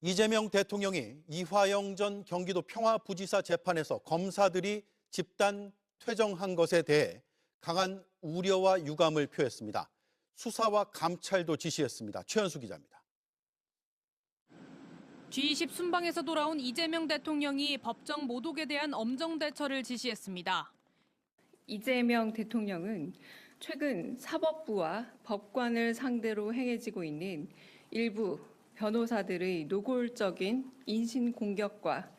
이재명 대통령이 이화영 전 경기도 평화부지사 재판에서 검사들이 집단 퇴정한 것에 대해 강한 우려와 유감을 표했습니다. 수사와 감찰도 지시했습니다. 최현수 기자입니다. G20 순방에서 돌아온 이재명 대통령이 법정 모독에 대한 엄정 대처를 지시했습니다. 이재명 대통령은 최근 사법부와 법관을 상대로 행해지고 있는 일부 변호사들의 노골적인 인신 공격과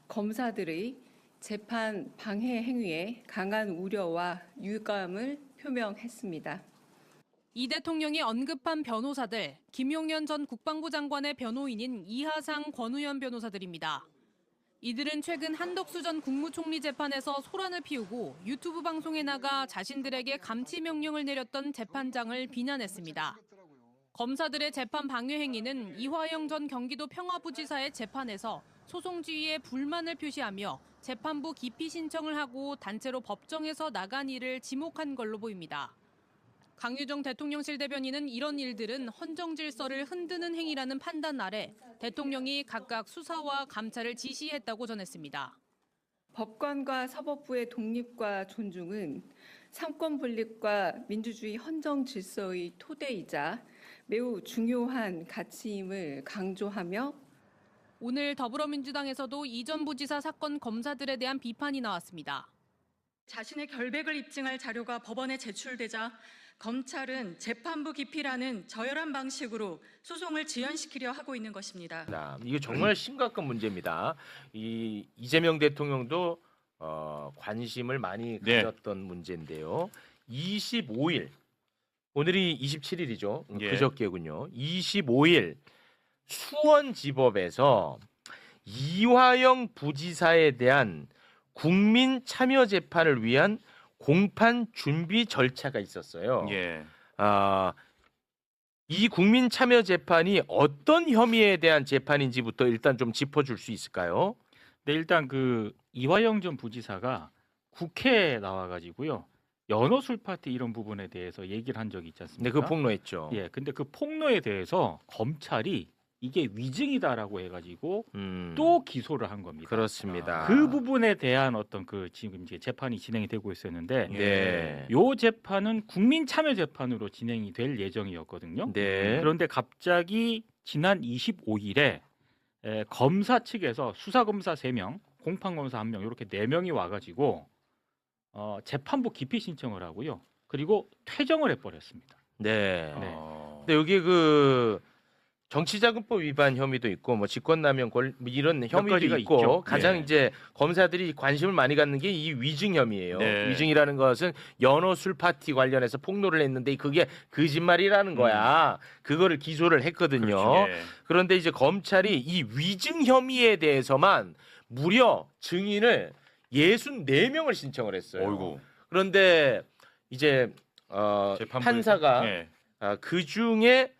검사들의 재판 방해 행위에 강한 우려와 유감을 표명했습니다. 이 대통령이 언급한 변호사들, 김용현 전 국방부 장관의 변호인인 이하상 권우현 변호사들입니다. 이들은 최근 한덕수 전 국무총리 재판에서 소란을 피우고 유튜브 방송에 나가 자신들에게 감치 명령을 내렸던 재판장을 비난했습니다. 검사들의 재판 방해 행위는 이화영 전 경기도 평화부지사의 재판에서 소송 지휘에 불만을 표시하며 재판부 기피 신청을 하고 단체로 법정에서 나간 일을 지목한 걸로 보입니다. 강유정 대통령실 대변인은 이런 일들은 헌정 질서를 흔드는 행위라는 판단 아래 대통령이 각각 수사와 감찰을 지시했다고 전했습니다. 법관과 사법부의 독립과 존중은 삼권 분립과 민주주의 헌정 질서의 토대이자 매우 중요한 가치임을 강조하며 오늘 더불어민주당에서도 이 전 부지사 사건 검사들에 대한 비판이 나왔습니다. 자신의 결백을 입증할 자료가 법원에 제출되자 검찰은 재판부 기피라는 저열한 방식으로 소송을 지연시키려 하고 있는 것입니다. 이게 정말 심각한 문제입니다. 이재명 대통령도 관심을 많이 가졌던 문제인데요. 25일, 오늘이 27일이죠. 그저께군요. 25일 수원지법에서 이화영 부지사에 대한 국민 참여 재판을 위한 공판 준비 절차가 있었어요. 이 국민 참여 재판이 어떤 혐의에 대한 재판인지부터 일단 좀 짚어줄 수 있을까요? 네, 일단 그 이화영 전 부지사가 국회에 나와가지고요 연어술 파티 이런 부분에 대해서 얘기를 한 적이 있지 않습니까? 네, 그 폭로했죠. 예, 근데 그 폭로에 대해서 검찰이 이게 위증이다라고 해가지고 또 기소를 한 겁니다. 그렇습니다. 그 부분에 대한 어떤 그 지금 이제 재판이 진행이 되고 있었는데, 네. 요 재판은 국민 참여 재판으로 진행이 될 예정이었거든요. 네. 그런데 갑자기 지난 25일에 검사 측에서 수사 검사 3명, 공판 검사 1명 이렇게 4명이 와가지고 재판부 기피 신청을 하고요. 그리고 퇴정을 해버렸습니다. 네. 네. 근데 여기 그 정치자금법 위반 혐의도 있고 뭐 직권남용 이런 혐의가 있고 있죠. 가장 네. 이제 검사들이 관심을 많이 갖는 게 이 위증 혐의예요. 네. 위증이라는 것은 연어술 파티 관련해서 폭로를 했는데 그게 거짓말이라는 거야. 그거를 기소를 했거든요. 그렇죠. 예. 그런데 이제 검찰이 이 위증 혐의에 대해서만 무려 증인을 64명을 신청을 했어요. 어이구. 그런데 이제 판사가 그 중에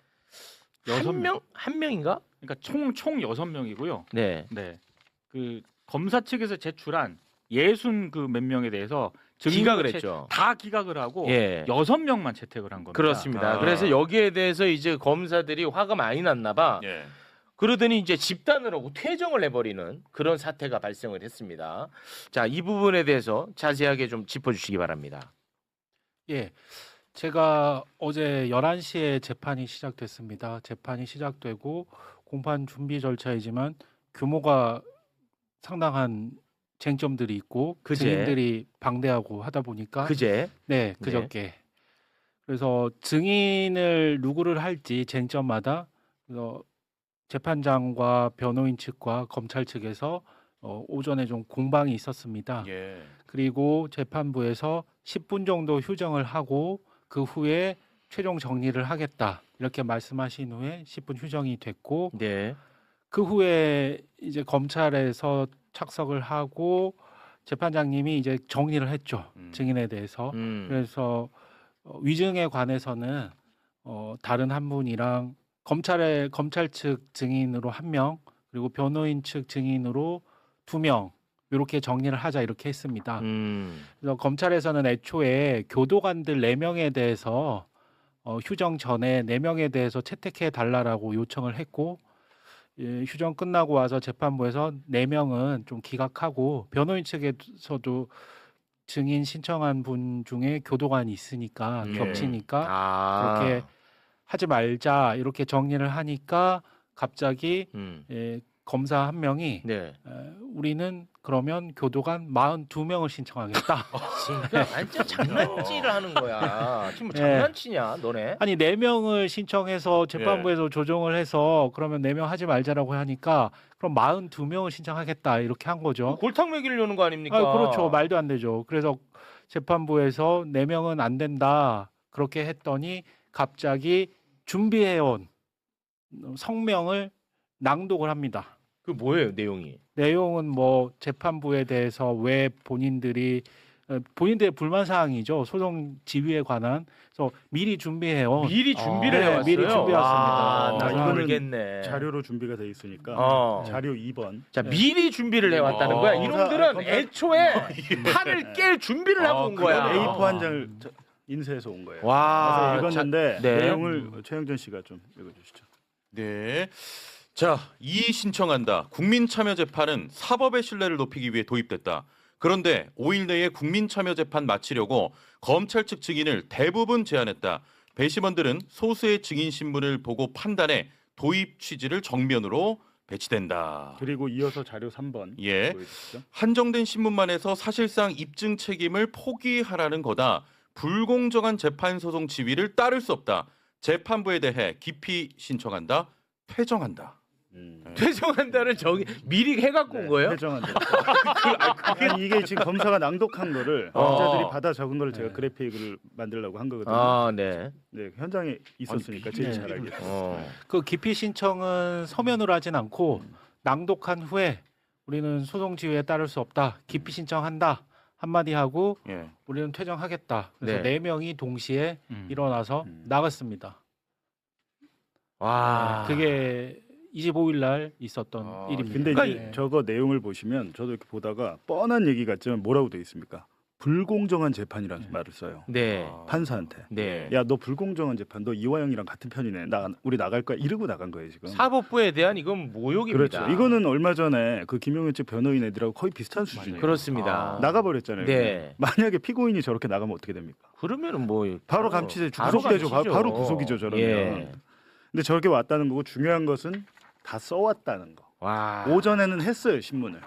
한 명인가? 그러니까 총 6명이고요. 네. 네. 그 검사 측에서 제출한 60 그 몇 명에 대해서 기각을 했죠. 다 기각을 하고 6명만 채택을 한 겁니다. 그렇습니다. 그래서 여기에 대해서 이제 검사들이 화가 많이 났나 봐. 그러더니 이제 집단으로 퇴정을 해버리는 그런 사태가 발생을 했습니다. 자, 이 부분에 대해서 자세하게 좀 짚어주시기 바랍니다. 예, 제가 어제 11시에 재판이 시작됐습니다. 재판이 시작되고 공판 준비 절차이지만 규모가 상당한 쟁점들이 있고 증인들이 방대하고 하다 보니까 그저께 그래서 증인을 누구를 할지 쟁점마다 그래서 재판장과 변호인 측과 검찰 측에서 오전에 좀 공방이 있었습니다. 그리고 재판부에서 10분 정도 휴정을 하고 그 후에 최종 정리를 하겠다 이렇게 말씀하신 후에 10분 휴정이 됐고 그 후에 이제 검찰에서 착석을 하고 재판장님이 이제 정리를 했죠. 증인에 대해서. 그래서 위증에 관해서는 다른 한 분이랑 검찰 측 증인으로 1명 그리고 변호인 측 증인으로 2명 이렇게 정리를 하자 이렇게 했습니다. 그래서 검찰에서는 애초에 교도관들 4명에 대해서 휴정 전에 4명에 대해서 채택해 달라라고 요청을 했고 휴전 끝나고 와서 재판부에서 4명은 좀 기각하고 변호인 측에서도 증인 신청한 분 중에 교도관이 있으니까 겹치니까 그렇게 하지 말자 이렇게 정리를 하니까 갑자기 검사 한 명이 우리는 그러면 교도관 42명을 신청하겠다. 진짜 완전 장난질을 하는 거야. 지금 뭐 장난치냐, 너네? 아니 4명을 신청해서 재판부에서 조정을 해서 그러면 4명 하지 말자라고 하니까 그럼 42명을 신청하겠다 이렇게 한 거죠. 골탕 먹이려는 거 아닙니까? 그렇죠. 말도 안 되죠. 그래서 재판부에서 4명은 안 된다 그렇게 했더니 갑자기 준비해온 성명을 낭독을 합니다. 그 뭐예요, 내용이? 내용은 뭐 재판부에 대해서 왜 본인들의 불만 사항이죠. 소송 지휘에 관한. 그래서 미리 준비해요. 미리 준비를 해왔어요. 미리 준비했습니다. 나 이거는 모르겠네. 자료로 준비가 돼 있으니까 자료 2번. 자, 미리 준비를 해왔다는 거야. 이놈들은 애초에 판을 깰 준비를 하고 온 거야. A4 한 장을 인쇄해서 온 거예요. 와, 그래서 읽었는데 네. 내용을 최영준 씨가 좀 읽어주시죠. 네. 자, 이의 신청한다. 국민참여재판은 사법의 신뢰를 높이기 위해 도입됐다. 그런데 5일 내에 국민참여재판 마치려고 검찰 측 증인을 대부분 제안했다. 배심원들은 소수의 증인 신문을 보고 판단해 도입 취지를 정면으로 배치된다. 그리고 이어서 자료 3번 예. 보여주시죠. 한정된 신문만 해서 사실상 입증 책임을 포기하라는 거다. 불공정한 재판 소송 지휘를 따를 수 없다. 재판부에 대해 깊이 신청한다. 퇴정한다. 퇴정한다는 저기 미리 해갖고 온 거예요? 퇴정한다. 아니, 이게 지금 검사가 낭독한 거를 기자들이 받아 적은 걸 제가 그래픽을 만들려고 한 거거든요. 아, 네. 네, 현장에 있었으니까 제일 잘 알겠어요. 그 기피 신청은 서면으로 하진 않고 낭독한 후에 우리는 소송 지휘에 따를 수 없다. 기피 신청한다. 한마디 하고 우리는 퇴정하겠다. 그래서 네. 4명이 동시에 일어나서 나갔습니다. 와, 그게 25일 날 있었던 일입니다. 근데 그러니까 이제 저거 내용을 보시면 저도 이렇게 보다가 뻔한 얘기 같지만 뭐라고 돼 있습니까? 불공정한 재판이라는 말을 써요. 네. 판사한테. 네. 야, 너 불공정한 재판, 너 이화영이랑 같은 편이네. 우리 나갈 거야. 이러고 나간 거예요 지금. 사법부에 대한 이건 모욕입니다. 그렇죠. 이거는 얼마 전에 그 김용현 측 변호인 애들하고 거의 비슷한 수준이에요. 그렇습니다. 나가버렸잖아요. 네. 만약에 피고인이 저렇게 나가면 어떻게 됩니까? 그러면은 뭐 바로 감치돼 바로 구속되죠. 감치죠. 바로 구속이죠 저러면. 예. 근데 저렇게 왔다는 거고 중요한 것은 다 써왔다는 거. 와. 오전에는 했어요 신문을.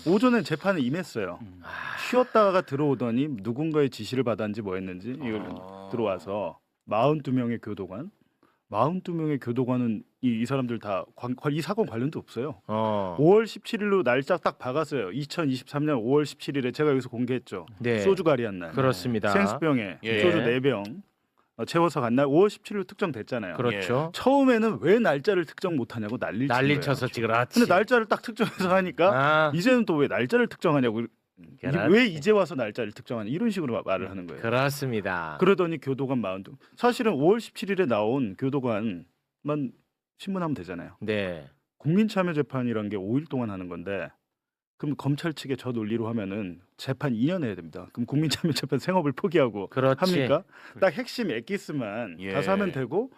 오전에 재판에 임했어요. 쉬었다가 들어오더니 누군가의 지시를 받았는지 뭐 했는지 이걸 들어와서 42명의 교도관. 42명의 교도관은 이 사람들 다 이 사건 관련도 없어요. 5월 17일로 날짜 딱 박았어요. 2023년 5월 17일에 제가 여기서 공개했죠. 네. 소주 가리한 날. 그렇습니다. 생수병에 예. 소주 4병 채워서 간 날 5월 17일로 특정됐잖아요. 그렇죠. 처음에는 왜 날짜를 특정 못하냐고 난리를 친 난리 거예요. 쳐서 그렇지. 근데 날짜를 딱 특정해서 하니까 아, 이제는 또 왜 날짜를 특정하냐고 그렇지. 왜 이제 와서 날짜를 특정하냐 이런 식으로 말을 하는 거예요. 그렇습니다. 그러더니 교도관 42. 사실은 5월 17일에 나온 교도관만 신문하면 되잖아요. 네. 국민참여재판이란 게 5일 동안 하는 건데 그럼 검찰 측의 저 논리로 하면은 재판 2년 해야 됩니다. 그럼 국민참여재판 생업을 포기하고 그렇지. 합니까? 딱 핵심 엑기스만 예. 가서 하면 되고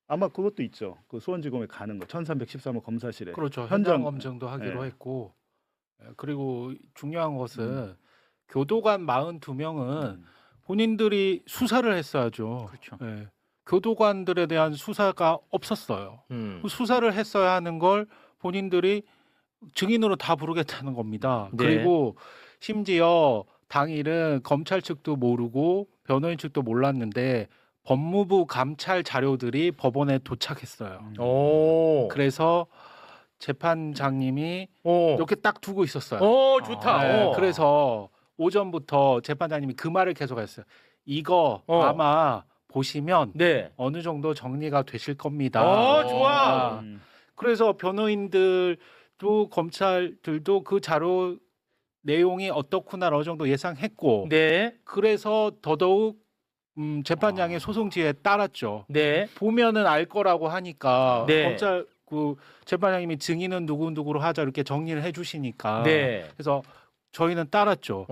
아마 그것도 있죠. 그 수원지검에 가는 거 1313호 검사실에 그렇죠. 현장 현장 검증도 하기로 예. 했고 그리고 중요한 것은 교도관 42명은 본인들이 수사를 했어야죠. 그렇죠. 예. 교도관들에 대한 수사가 없었어요. 그 수사를 했어야 하는 걸 본인들이 증인으로 다 부르겠다는 겁니다. 네. 그리고 심지어 당일은 검찰 측도 모르고 변호인 측도 몰랐는데 법무부 감찰 자료들이 법원에 도착했어요. 오. 그래서 재판장님이 오. 이렇게 딱 두고 있었어요. 오, 좋다. 네, 오. 그래서 오전부터 재판장님이 그 말을 계속했어요. 이거 아마 보시면 네. 어느 정도 정리가 되실 겁니다. 좋아. 그래서 변호인들도 검찰들도 그 자료 내용이 어떻구나 어느 정도 예상했고 네. 그래서 더더욱 재판장의 소송 지휘에 따랐죠. 네. 보면은 알 거라고 하니까 네. 검찰 그 재판장님이 증인은 누구누구로 하자 이렇게 정리를 해주시니까 네. 그래서 저희는 따랐죠.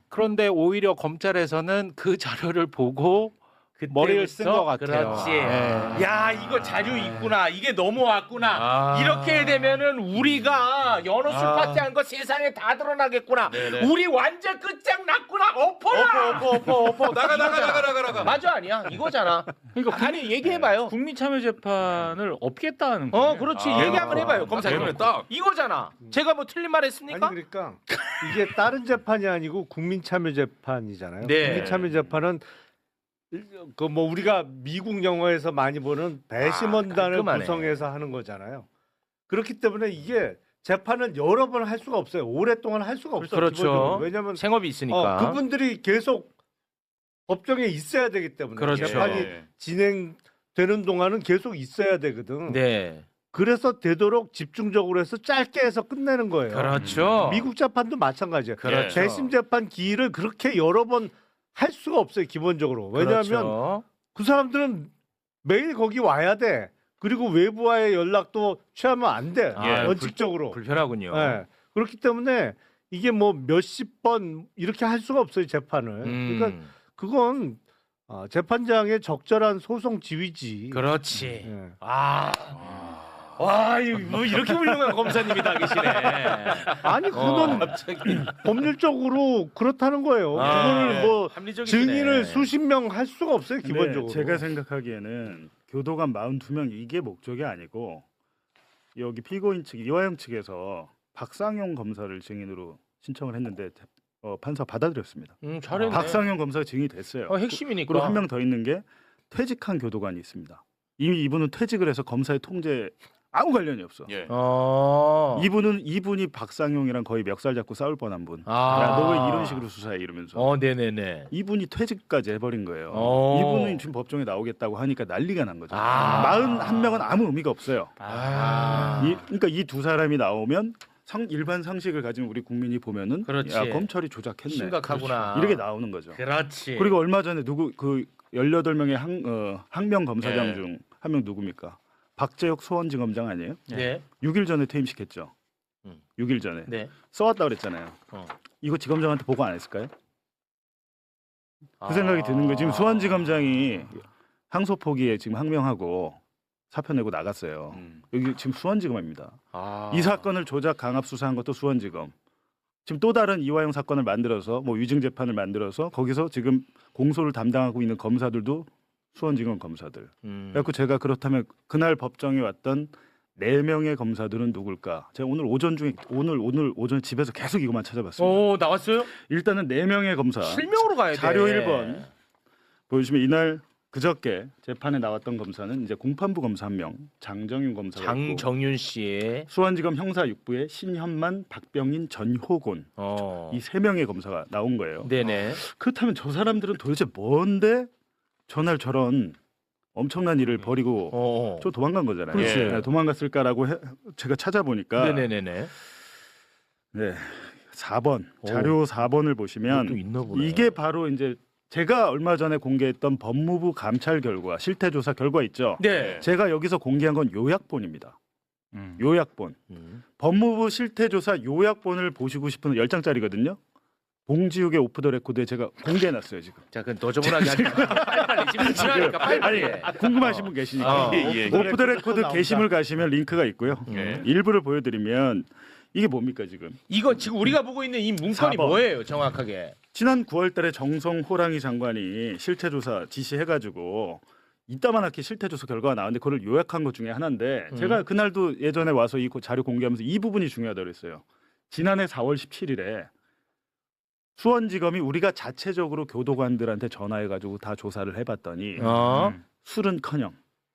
그런데 오히려 검찰에서는 그 자료를 보고 머리를 쓴 것 같아요. 그렇지. 네. 야, 이거 자료 있구나. 이게 넘어왔구나. 이렇게 되면은 우리가 연어 술 파티 한 거 세상에 다 드러나겠구나. 네네. 우리 완전 끝장났구나. 엎어라. 엎어. 나가. 맞아 아니야? 이거잖아. 그러니까 아니 얘기해봐요. 국민참여재판을 없겠다는 거예요. 그렇지. 얘기 한번 해봐요, 검사님. 그러면 딱. 이거잖아. 제가 뭐 틀린 말 했습니까? 아니 그러니까 이게 다른 재판이 아니고 국민참여재판이잖아요. 네. 국민참여재판은 그 뭐 우리가 미국 영화에서 많이 보는 배심원단을 깔끔하네. 구성해서 하는 거잖아요. 그렇기 때문에 이게 재판은 여러 번 할 수가 없어요. 오랫동안 할 수가 없어요. 그렇죠. 기본적으로. 왜냐하면 생업이 있으니까. 그분들이 계속 법정에 있어야 되기 때문에 그렇죠. 재판이 진행되는 동안은 계속 있어야 되거든. 네. 그래서 되도록 집중적으로 해서 짧게 해서 끝내는 거예요. 그렇죠. 미국 재판도 마찬가지예요. 그렇죠. 재심 재판 기일을 그렇게 여러 번 할 수가 없어요. 기본적으로. 왜냐하면 그렇죠. 그 사람들은 매일 거기 와야 돼. 그리고 외부와의 연락도 취하면 안 돼. 원칙적으로. 불편하군요. 네. 그렇기 때문에 이게 뭐 몇십 번 이렇게 할 수가 없어요. 재판을. 그러니까 그건 재판장의 적절한 소송 지휘지. 그렇지. 예. 와, 뭐 이렇게 훌륭한 검사님이 다 계시네. 아니 그건 법률적으로 그렇다는 거예요. 그거를 뭐 합리적이시네. 증인을 수십 명 할 수가 없어요. 근데 기본적으로. 제가 생각하기에는 교도관 42명 이게 목적이 아니고 여기 피고인 측 이화영 측에서 박상용 검사를 증인으로 신청을 했는데 판사 받아들였습니다. 잘했네. 박상용 검사가 증인이 됐어요. 핵심이니까. 그리고 한 명 더 있는 게 퇴직한 교도관이 있습니다. 이미 이분은 퇴직을 해서 검사의 통제 아무 관련이 없어. 예. 이분이 박상용이랑 거의 멱살 잡고 싸울 뻔한 분. 아. 야, 너 왜 이런 식으로 수사해 이러면서. 네네네. 이분이 퇴직까지 해버린 거예요. 이분은 지금 법정에 나오겠다고 하니까 난리가 난 거죠. 41명은 아무 의미가 없어요. 그러니까 이 두 사람이 나오면 일반 상식을 가진 우리 국민이 보면은 그렇지. 야, 검찰이 조작했네. 심각하구나. 이렇게 나오는 거죠. 그렇지. 그리고 얼마 전에 그 18명의 항명 검사장 네. 중 한 명 누굽니까? 박재혁 소원지검장 아니에요? 네. 6일 전에 퇴임시켰죠. 6일 전에. 네. 써왔다 그랬잖아요. 이거 지검장한테 보고 안 했을까요? 그 생각이 드는 거예요. 지금 수원지검장이 항소 포기에 지금 항명하고 사표 내고 나갔어요. 여기 지금 수원지검입니다. 이 사건을 조작 강압 수사한 것도 수원지검. 지금 또 다른 이화영 사건을 만들어서 뭐 위증 재판을 만들어서 거기서 지금 공소를 담당하고 있는 검사들도 수원지검 검사들. 그래서 제가 그렇다면 그날 법정에 왔던 4명의 검사들은 누굴까? 제가 오늘 오전에 집에서 계속 이것만 찾아봤습니다. 나왔어요? 일단은 4명의 검사. 실명으로 가야 돼. 자료 1번 보여주시면 이날 그저께 재판에 나왔던 검사는 이제 공판부 검사 1명, 장정윤 검사가 있고 장정윤 씨. 수원지검 형사 6부의 신현만, 박병인, 전효곤 이 3명의 검사가 나온 거예요. 네네. 그렇다면 저 사람들은 도대체 뭔데 전날 저런 엄청난 일을 벌이고 저 도망간 거잖아요. 그렇지. 네, 도망갔을까라고 제가 찾아보니까 네네네네. 네, 4번 자료 4번을 보시면 또 있나 보네. 이게 바로 이제 제가 얼마 전에 공개했던 법무부 감찰 결과 실태조사 결과 있죠. 네. 제가 여기서 공개한 건 요약본입니다. 요약본. 법무부 실태조사 요약본을 보시고 싶은 10장짜리거든요. 봉지욱의 오프 더 레코드에 제가 공개해놨어요 지금. 자, 그럼 너저분하게 하니까 빨리 지금 지나니까 빨리. 궁금하신 분 계시니까. 오프 더 레코드 게시물 가시면 링크가 있고요. 일부를 보여드리면 이게 뭡니까 지금? 이거 지금 우리가 보고 있는 이 문건이 4번. 뭐예요, 정확하게? 지난 9월달에 정성 호랑이 장관이 실태조사 지시해가지고 이따만하게 실태조사 결과가 나왔는데 그걸 요약한 것 중에 하나인데 제가 그날도 예전에 와서 이 자료 공개하면서 이 부분이 중요하다고 그랬어요. 지난해 4월 17일에 수원지검이 우리가 자체적으로 교도관들한테 전화해가지고 다 조사를 해봤더니 술은커녕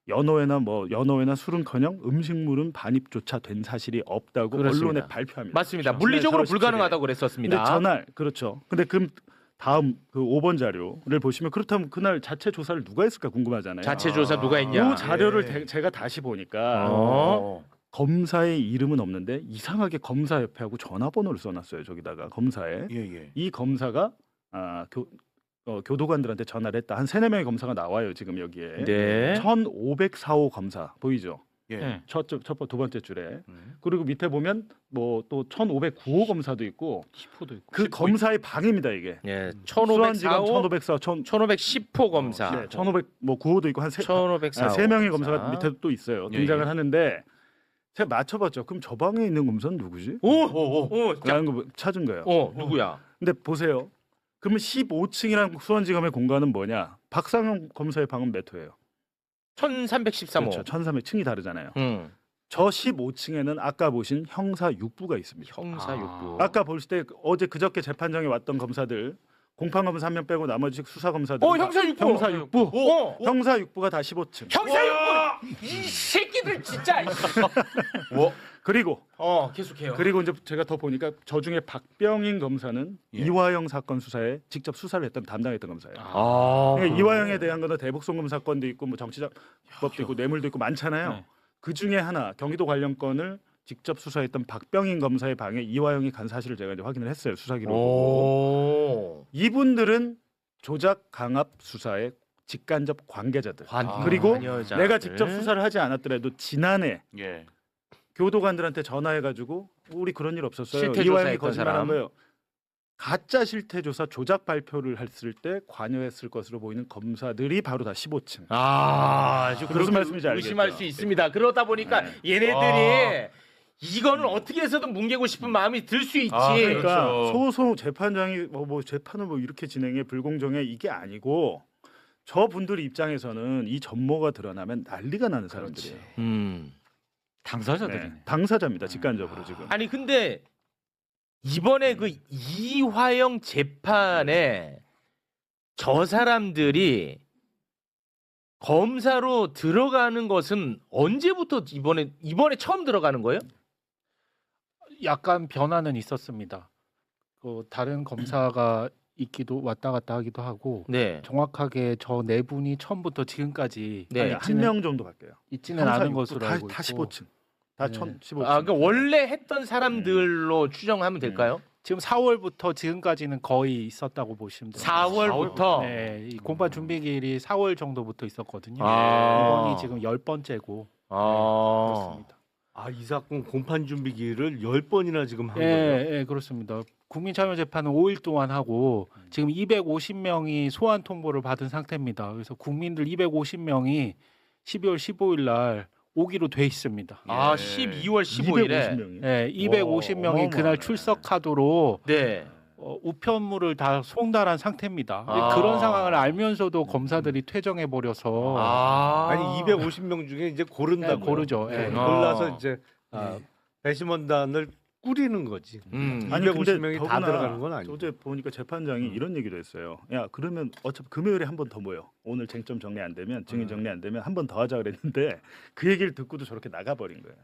연어회나 술은커녕 음식물은 반입조차 된 사실이 없다고 그렇습니다. 언론에 발표합니다. 맞습니다. 물리적으로 불가능하다고 그랬었습니다. 근데 전날 그렇죠. 근데 그 다음 그 5번 자료를 보시면 그렇다면 그날 자체 조사를 누가 했을까 궁금하잖아요. 자체 조사 누가 했냐? 이 자료를 제가 다시 보니까 검사의 이름은 없는데 이상하게 검사 옆에하고 전화번호를 써놨어요. 저기다가 검사에 이 검사가 교도관들한테 전화를 했다. 한 3-4명의 검사가 나와요. 지금 여기에. 네. 1504호 검사 보이죠? 예. 네. 두 번째 줄에. 그리고 밑에 보면 뭐 또 1509호 검사도 있고 10호도 있고. 그 검사의 방입니다 이게. 예, 수원지검 1504호, 1510호 검사, 네, 1500 뭐 9호도 있고 한 1504호. 세 명의 검사가 밑에 또 있어요. 예, 등장을 예. 하는데 제가 맞춰봤죠. 그럼 저 방에 있는 검사는 누구지? 오, 라는 거 찾은 거예요. 누구야? 근데 보세요. 그러면 15층이라는 수원지검의 공간은 뭐냐? 박상현 검사의 방은 몇 호예요? 1313호. 그렇죠. 1300층이 다르잖아요. 음. 저 15층에는 아까 보신 형사 6부가 있습니다. 형사 6부. 아까 보실 때 어제 그저께 재판장에 왔던 검사들 공판 검사 1명 빼고 나머지 수사 검사들 형사 6부. 형사 6부. 형사 6부가 다 15층. 형사 6부. 이 새끼들 진짜. 그리고 계속해요. 그리고 이제 제가 더 보니까 저 중에 박병인 검사는 예. 이화영 사건 수사에 직접 수사를 담당했던 검사예요. 아, 그러니까 이화영에 대한 거는 대북송금 사건도 있고 뭐 정치자법도 있고 뇌물도 있고 많잖아요. 네. 그 중에 하나 경기도 관련 건을 직접 수사했던 박병인 검사의 방에 이화영이 간 사실을 제가 이제 확인을 했어요. 수사 기록을 보고. 이분들은 조작 강압 수사의 직간접 관계자들. 그리고 관여자들. 내가 직접 수사를 하지 않았더라도 지난해 예. 교도관들한테 전화해가지고 우리 그런 일 없었어요. 실태 이화영이 조사했던 거짓말한 사람. 거예요. 가짜 실태 조사 조작 발표를 했을 때 관여했을 것으로 보이는 검사들이 바로 다 15층. 무슨 말씀인지 알겠죠? 의심할 수 있습니다. 그러다 보니까 얘네들이 이거는 어떻게 해서든 뭉개고 싶은 마음이 들 수 있지. 그러니까 그렇죠. 소송 재판장이 뭐 재판을 뭐 이렇게 진행해 불공정해 이게 아니고 저분들 입장에서는 이 전모가 드러나면 난리가 나는 사람들이에요. 당사자들이네. 네, 당사자입니다. 직간접으로 지금. 아니 근데 이번에 그 이화영 재판에 저 사람들이 검사로 들어가는 것은 언제부터 이번에 처음 들어가는 거예요? 약간 변화는 있었습니다. 그 다른 검사가 있기도 왔다 갔다 하기도 하고 네. 정확하게 저 네 분이 처음부터 지금까지 네. 한 명 정도 바뀌어요. 있지는 않은 것으로 알고 다 있고 15층. 다 네. 15층. 그러니까 원래 했던 사람들로 추정하면 될까요? 지금 4월부터 지금까지는 거의 있었다고 보시면 돼요. 4월부터. 네, 이 공판 준비기일이 4월 정도부터 있었거든요. 아. 이번이 지금 10번째고 그렇습니다. 이 사건 공판 준비 기일을 10번이나 지금 한 예, 거예요. 예, 그렇습니다. 국민참여재판은 5일 동안 하고 지금 250명이 소환 통보를 받은 상태입니다. 그래서 국민들 250명이 12월 15일 날 오기로 돼 있습니다. 12월 15일에 250명이. 네, 250명이 그날 출석하도록 네. 우편물을 다 송달한 상태입니다. 아. 그런 상황을 알면서도 검사들이 퇴정해 버려서 아니 250명 중에 이제 고른다고 고르죠. 예. 골라서 이제 배심원단을 꾸리는 거지. 아니 근데 250명이 다 더구나 들어가는 건 아니고. 어제 보니까 재판장이 이런 얘기도 했어요. 야 그러면 어차피 금요일에 한 번 더 모여. 오늘 쟁점 정리 안 되면 증인 정리 안 되면 한 번 더 하자 그랬는데 그 얘기를 듣고도 저렇게 나가버린 거예요.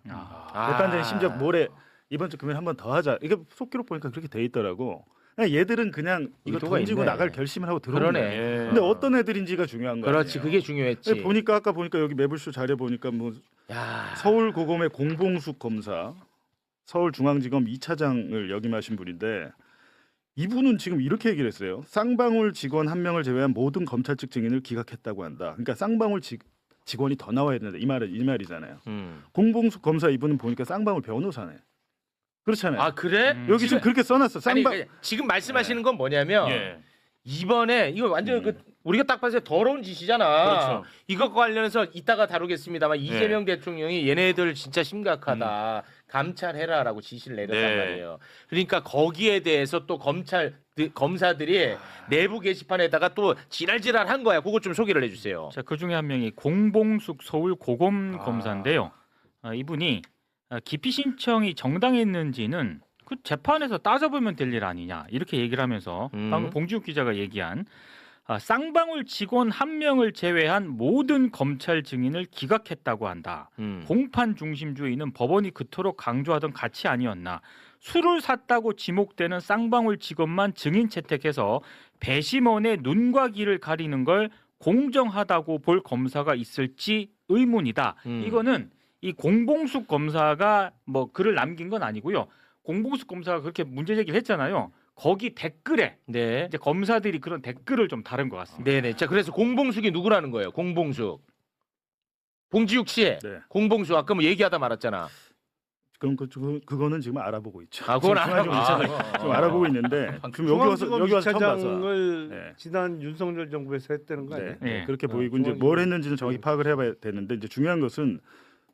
재판장이 심지어 모레 이번 주 금요일 한 번 더 하자. 이게 속기록 보니까 그렇게 돼 있더라고. 그냥 얘들은 그냥 이거 의도가 던지고 있네. 나갈 결심을 하고 들어온 그러네. 거예요. 근데 어떤 애들인지가 중요한 거예요. 그렇지. 그게 중요했지. 보니까 아까 보니까 여기 매불쇼 자료 보니까 뭐 야. 서울고검의 공봉숙 검사, 서울중앙지검 2차장을 역임하신 분인데 이분은 지금 이렇게 얘기를 했어요. 쌍방울 직원 한 명을 제외한 모든 검찰 측 증인을 기각했다고 한다. 그러니까 쌍방울 직원이 더 나와야 된다. 이 말이잖아요. 공봉숙 검사 이분은 보니까 쌍방울 변호사네. 그렇잖아요. 아 그래? 여기 지금 그렇게 써놨어. 아니, 쌍방 지금 말씀하시는 건 뭐냐면 예. 이번에 이거 완전 우리가 딱 봐서 더러운 짓이잖아. 그렇죠. 이것과 관련해서 이따가 다루겠습니다만 이재명 대통령이 얘네들 진짜 심각하다. 감찰해라라고 지시를 내렸단 네. 말이에요. 그러니까 거기에 대해서 또 검사들이 내부 게시판에다가 또 지랄지랄한 거야. 그거 좀 소개를 해주세요. 자, 그 중에 한 명이 공봉숙 서울 고검 검사인데요. 이분이 기피 신청이 정당했는지는 그 재판에서 따져보면 될 일 아니냐 이렇게 얘기를 하면서 방금 봉지욱 기자가 얘기한 쌍방울 직원 한 명을 제외한 모든 검찰 증인을 기각했다고 한다. 공판 중심주의는 법원이 그토록 강조하던 가치 아니었나. 술을 샀다고 지목되는 쌍방울 직원만 증인 채택해서 배심원의 눈과 귀를 가리는 걸 공정하다고 볼 검사가 있을지 의문이다. 이거는 이 공봉숙 검사가 뭐 글을 남긴 건 아니고요. 공봉숙 검사가 그렇게 문제 제기를 했잖아요. 거기 댓글에 네. 이제 검사들이 그런 댓글을 좀 다른 것 같습니다. 네네. 자 그래서 공봉숙이 누구라는 거예요? 공봉숙. 봉지욱 씨, 네. 공봉수 아까 뭐 얘기하다 말았잖아. 그럼 그거는 지금 알아보고 있죠. 아, 그건 지금 지금 알아보고 있는데 지금 여기 와서 처음 봐서 이차장을 네. 지난 윤석열 정부에서 했다는 거 아니에요? 네, 네. 그렇게 보이고 이제 뭘 했는지는 정확히 파악을 해봐야 되는데 이제 중요한 것은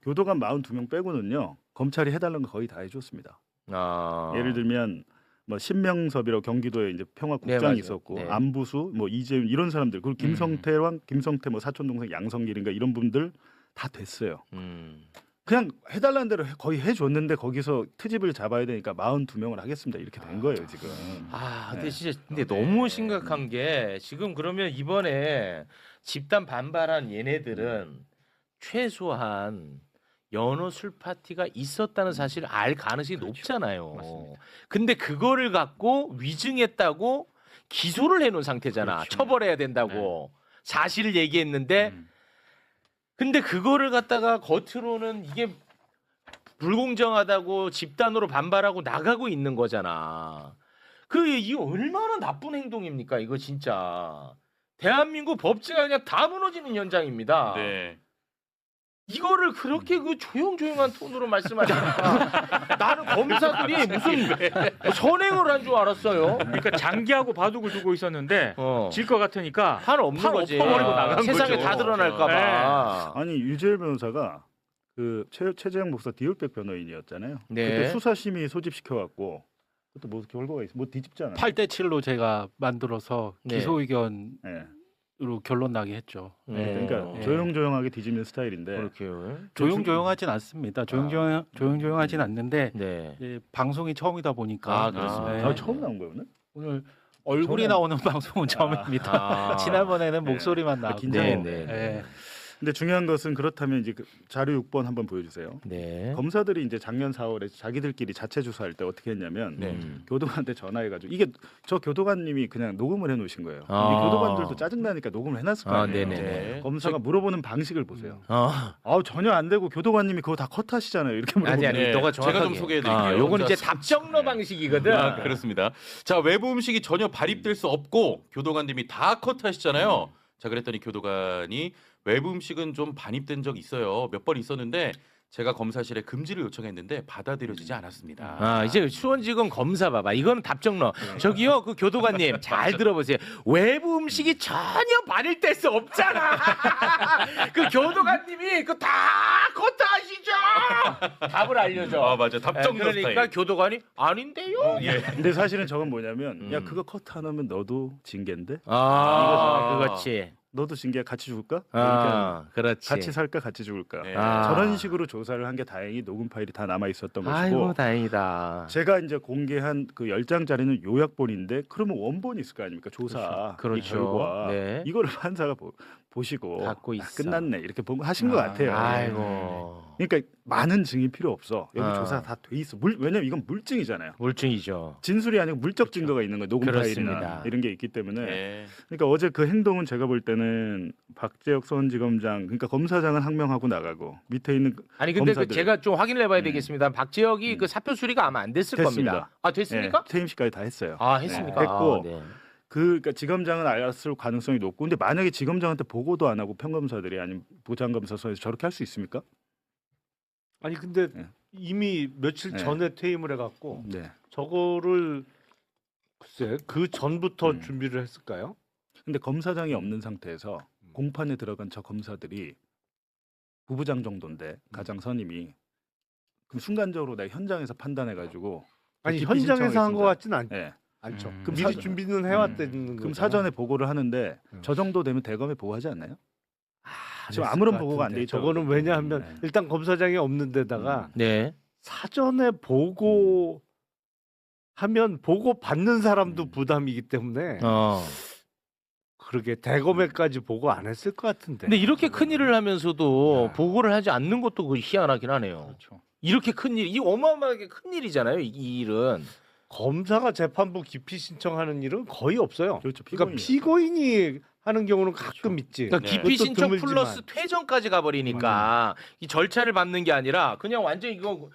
교도관 42명 빼고는요 검찰이 해달라는 거 거의 다 해줬습니다. 예를 들면 뭐 신명섭이라고 경기도에 이제 평화국장이 맞아요. 있었고 네. 안부수 뭐 이재윤 이런 사람들 그리고 김성태 뭐 사촌 동생 양성길인가 이런 분들 다 됐어요. 그냥 해달라는 대로 거의 해줬는데 거기서 트집을 잡아야 되니까 42명을 하겠습니다 이렇게 된 거예요 지금. 근데 네. 진짜 근데 너무 심각한 게 지금 그러면 이번에 집단 반발한 얘네들은 최소한 연어 술 파티가 있었다는 사실을 알 가능성이 높잖아요. 맞습니다. 근데 그거를 갖고 위증했다고 기소를 해놓은 상태잖아. 그렇죠. 처벌해야 된다고 사실을 얘기했는데 근데 그거를 갖다가 겉으로는 이게 불공정하다고 집단으로 반발하고 나가고 있는 거잖아. 이 얼마나 나쁜 행동입니까? 이거 진짜 대한민국 법치가 그냥 다 무너지는 현장입니다. 네. 이거를 그렇게 그 조용조용한 톤으로 말씀하시니까 나는 검사들이 무슨 선행을 한 줄 알았어요. 그러니까 장기하고 바둑을 두고 있었는데 질 것 같으니까 한 없는 팔 거지. 엎어버리고 나간 세상에 거죠. 다 드러날까봐. 아니 유재열 변호사가 그 최재형 목사 디올백 변호인이었잖아요. 네. 그때 수사심의 소집시켜 갖고 그것도 뭐 결과가 있어 뭐 뒤집잖아요. 8대7로 제가 만들어서 네. 기소 의견으로 네. 결론 나게 했죠. 그러니까 네. 조용조용하게 뒤집는 스타일인데 그렇게요. 조용조용하진 않습니다. 조용조용하진 않는데 네. 이제 방송이 처음이다 보니까 그렇습니다. 네. 처음 나온 거예요 오늘? 오늘 얼굴이 저는- 나오는 방송은 처음입니다. 지난번에는 목소리만 나왔고. 긴장해. 네. 근데 중요한 것은 그렇다면 이제 그 자료 6번 한번 보여주세요. 네. 검사들이 이제 작년 4월에 자기들끼리 자체 조사할 때 어떻게 했냐면 네. 교도관한테 전화해가지고 이게 저 교도관님이 그냥 녹음을 해놓으신 거예요. 아. 이 교도관들도 짜증나니까 녹음을 해놨을 거 아니에요. 네네네. 검사가 물어보는 방식을 보세요. 전혀 안 되고 교도관님이 그거 다 컷하시잖아요. 이렇게 물어보면 아니 너가 제가 정확하게 좀 소개해드릴게요. 요건 이제 자, 답정너 방식이거든. 그렇습니다. 자, 외부 음식이 전혀 발입될 수 없고 교도관님이 다 컷하시잖아요. 자, 그랬더니 교도관이 외부 음식은 좀 반입된 적 있어요. 몇 번 있었는데 제가 검사실에 금지를 요청했는데 받아들여지지 않았습니다. 이제 수원지검 검사 봐봐. 이거는 답정너. 저기요, 그 교도관님 잘 들어보세요. 외부 음식이 전혀 발일될 수 없잖아. 그 교도관님이 그 다 컷하시죠. 답을 알려줘. 맞아. 답정너 그러니까 스타일. 교도관이 아닌데요. 근데 사실은 저건 뭐냐면 야 그거 컷 안 하면 너도 징계인데 그렇지. 너도 징계 같이 죽을까? 그렇지. 같이 살까 같이 죽을까? 네. 저런 식으로 조사를 한 게 다행히 녹음 파일이 다 남아 있었던 것이고 아이고 다행이다. 제가 이제 공개한 그 10장짜리는 요약본인데 그러면 원본이 있을 거 아닙니까? 조사 그렇죠. 이 결과 네. 이거를 판사가 보시고 갖고 있어. 끝났네 이렇게 하신 것 같아요. 아이고. 그러니까 많은 증이 필요 없어. 여기 아. 조사 다 돼 있어. 왜냐면 이건 물증이잖아요. 물증이죠. 진술이 아니고 물적 증거가 있는 거예요. 녹음 그렇습니다. 파일이나 이런 게 있기 때문에. 네. 그러니까 어제 그 행동은 제가 볼 때는 박재혁 서울지검장 그러니까 검사장은 항명하고 나가고 밑에 있는 아니 근데 그 검사들. 제가 좀 확인을 해봐야 되겠습니다. 박재혁이 그 사표 수리가 아마 안 됐을 됐습니다. 겁니다. 됐습니까? 퇴임식까지 다 했어요. 했습니까? 네, 했고 네. 그러니까 지검장은 알았을 가능성이 높고 근데 만약에 지검장한테 보고도 안 하고 평검사들이 아니면 부장검사소에서 저렇게 할 수 있습니까? 아니 근데 네. 이미 며칠 네. 전에 퇴임을 해갖고 네. 저거를 글쎄 그 전부터 준비를 했을까요? 근데 검사장이 없는 상태에서 공판에 들어간 저 검사들이 부부장 정도인데 가장 선임이 그럼 순간적으로 내가 현장에서 판단해가지고 아니 기피 현장에서 한 것 신청하겠습니다. 같진 네. 않죠. 그럼 미리 사전- 준비는 해왔다는 그럼 거잖아요. 사전에 보고를 하는데 저 정도 되면 대검에 보고하지 않나요? 지금 아무런 보고가 안 돼 있죠. 저거는 왜냐하면 네. 일단 검사장이 없는 데다가 네. 사전에 보고하면 보고 받는 사람도 부담이기 때문에 그러게 대검에까지 보고 안 했을 것 같은데. 근데 이렇게 큰 일을 하면서도 보고를 하지 않는 것도 그 희한하긴 하네요. 그렇죠. 이렇게 큰 일, 이 어마어마하게 큰 일이잖아요. 이 일은. 검사가 재판부 기피 신청하는 일은 거의 없어요. 그렇죠. 그러니까 피고인이 하는 경우는 가끔 있지. 그러니까 네. 기피 그것도 신청 드물지만. 플러스 퇴정까지 가버리니까 이 절차를 밟는 게 아니라 그냥 완전 이거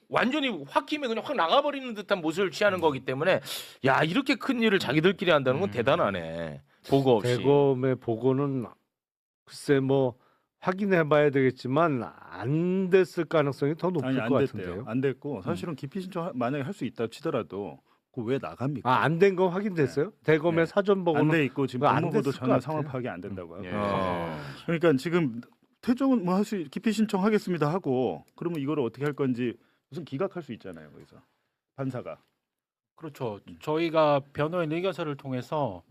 완전히 홧김에 그냥 확 나가버리는 듯한 모습을 취하는 거기 때문에 야 이렇게 큰 일을 자기들끼리 한다는 건 대단하네. 보고 없이. 대검의 보고는 글쎄 뭐 확인해봐야 되겠지만 안 됐을 가능성이 더 높을 아니 안 것 됐대요. 같은데요. 안 됐고 사실은 기피 신청 만약에 할 수 있다 치더라도 그 왜 나갑니까? 아, 안 된 건 확인됐어요? 대검의 네. 사전 안 보고는 돼 있고 지금 그거 안 법무부도 됐을 것 전혀 같아요. 상황 파악이 안 된다고 하고. 예. 그러니까 지금 퇴정은 뭐 할 수 기피 신청하겠습니다 하고 그러면 이거를 어떻게 할 건지 무슨 기각할 수 있잖아요 거기서 판사가. 그렇죠. 저희가 변호인 의견서를 통해서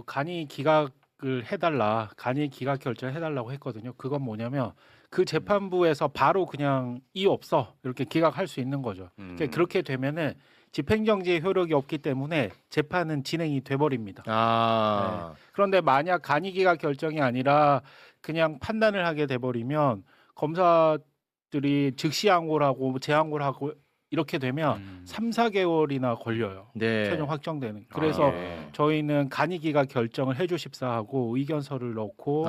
간이 기각을 해달라, 간이 기각 결정을 해달라고 했거든요. 그건 뭐냐면 그 재판부에서 바로 그냥 이유 없어 이렇게 기각할 수 있는 거죠. 그러니까 그렇게 되면은 집행정지의 효력이 없기 때문에 재판은 진행이 돼버립니다. 아. 네. 그런데 만약 간이 기각 결정이 아니라 그냥 판단을 하게 돼버리면 검사들이 즉시 항고를 하고 재항고를 하고 이렇게 되면 3, 4개월이나 걸려요. 네. 최종 확정되는. 그래서 예. 저희는 간이 기각 결정을 해주십사 하고 의견서를 넣고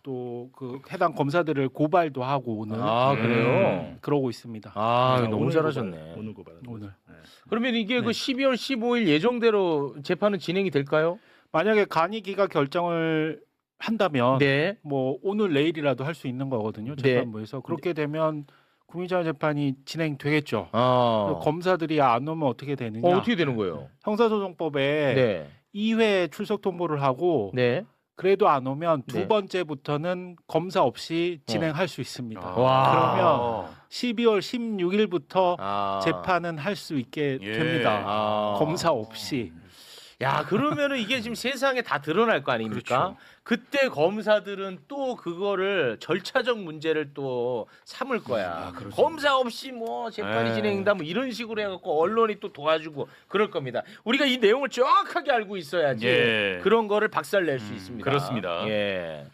또 그 해당 검사들을 고발도 하고 오늘 아, 그래요? 그러고 있습니다. 아, 너무 오늘 잘하셨네. 고발, 오늘 고발. 오늘. 네. 그러면 이게 네. 그 12월 15일 예정대로 재판은 진행이 될까요? 만약에 간이 기각 결정을 한다면 네. 뭐 오늘 내일이라도 할 수 있는 거거든요. 네. 재판부에서. 그렇게 되면 국민참여 재판이 진행되겠죠. 아. 검사들이 안 오면 어떻게 되느냐? 어떻게 되는 거예요? 형사소송법에 네. 2회 출석 통보를 하고 네. 그래도 안 오면 두 네. 번째부터는 검사 없이 진행할 수 있습니다. 와. 그러면 12월 16일부터 아. 재판은 할 수 있게 예. 됩니다. 아. 검사 없이. 야, 그러면은 이게 지금 세상에 다 드러날 거 아닙니까? 그때 검사들은 또 그거를 절차적 문제를 또 삼을 거야. 검사 없이 뭐 재판이 네. 진행된다 뭐 이런 식으로 해갖고 언론이 또 도와주고 그럴 겁니다. 우리가 이 내용을 정확하게 알고 있어야지 예. 그런 거를 박살낼 수 있습니다. 그렇습니다. 예.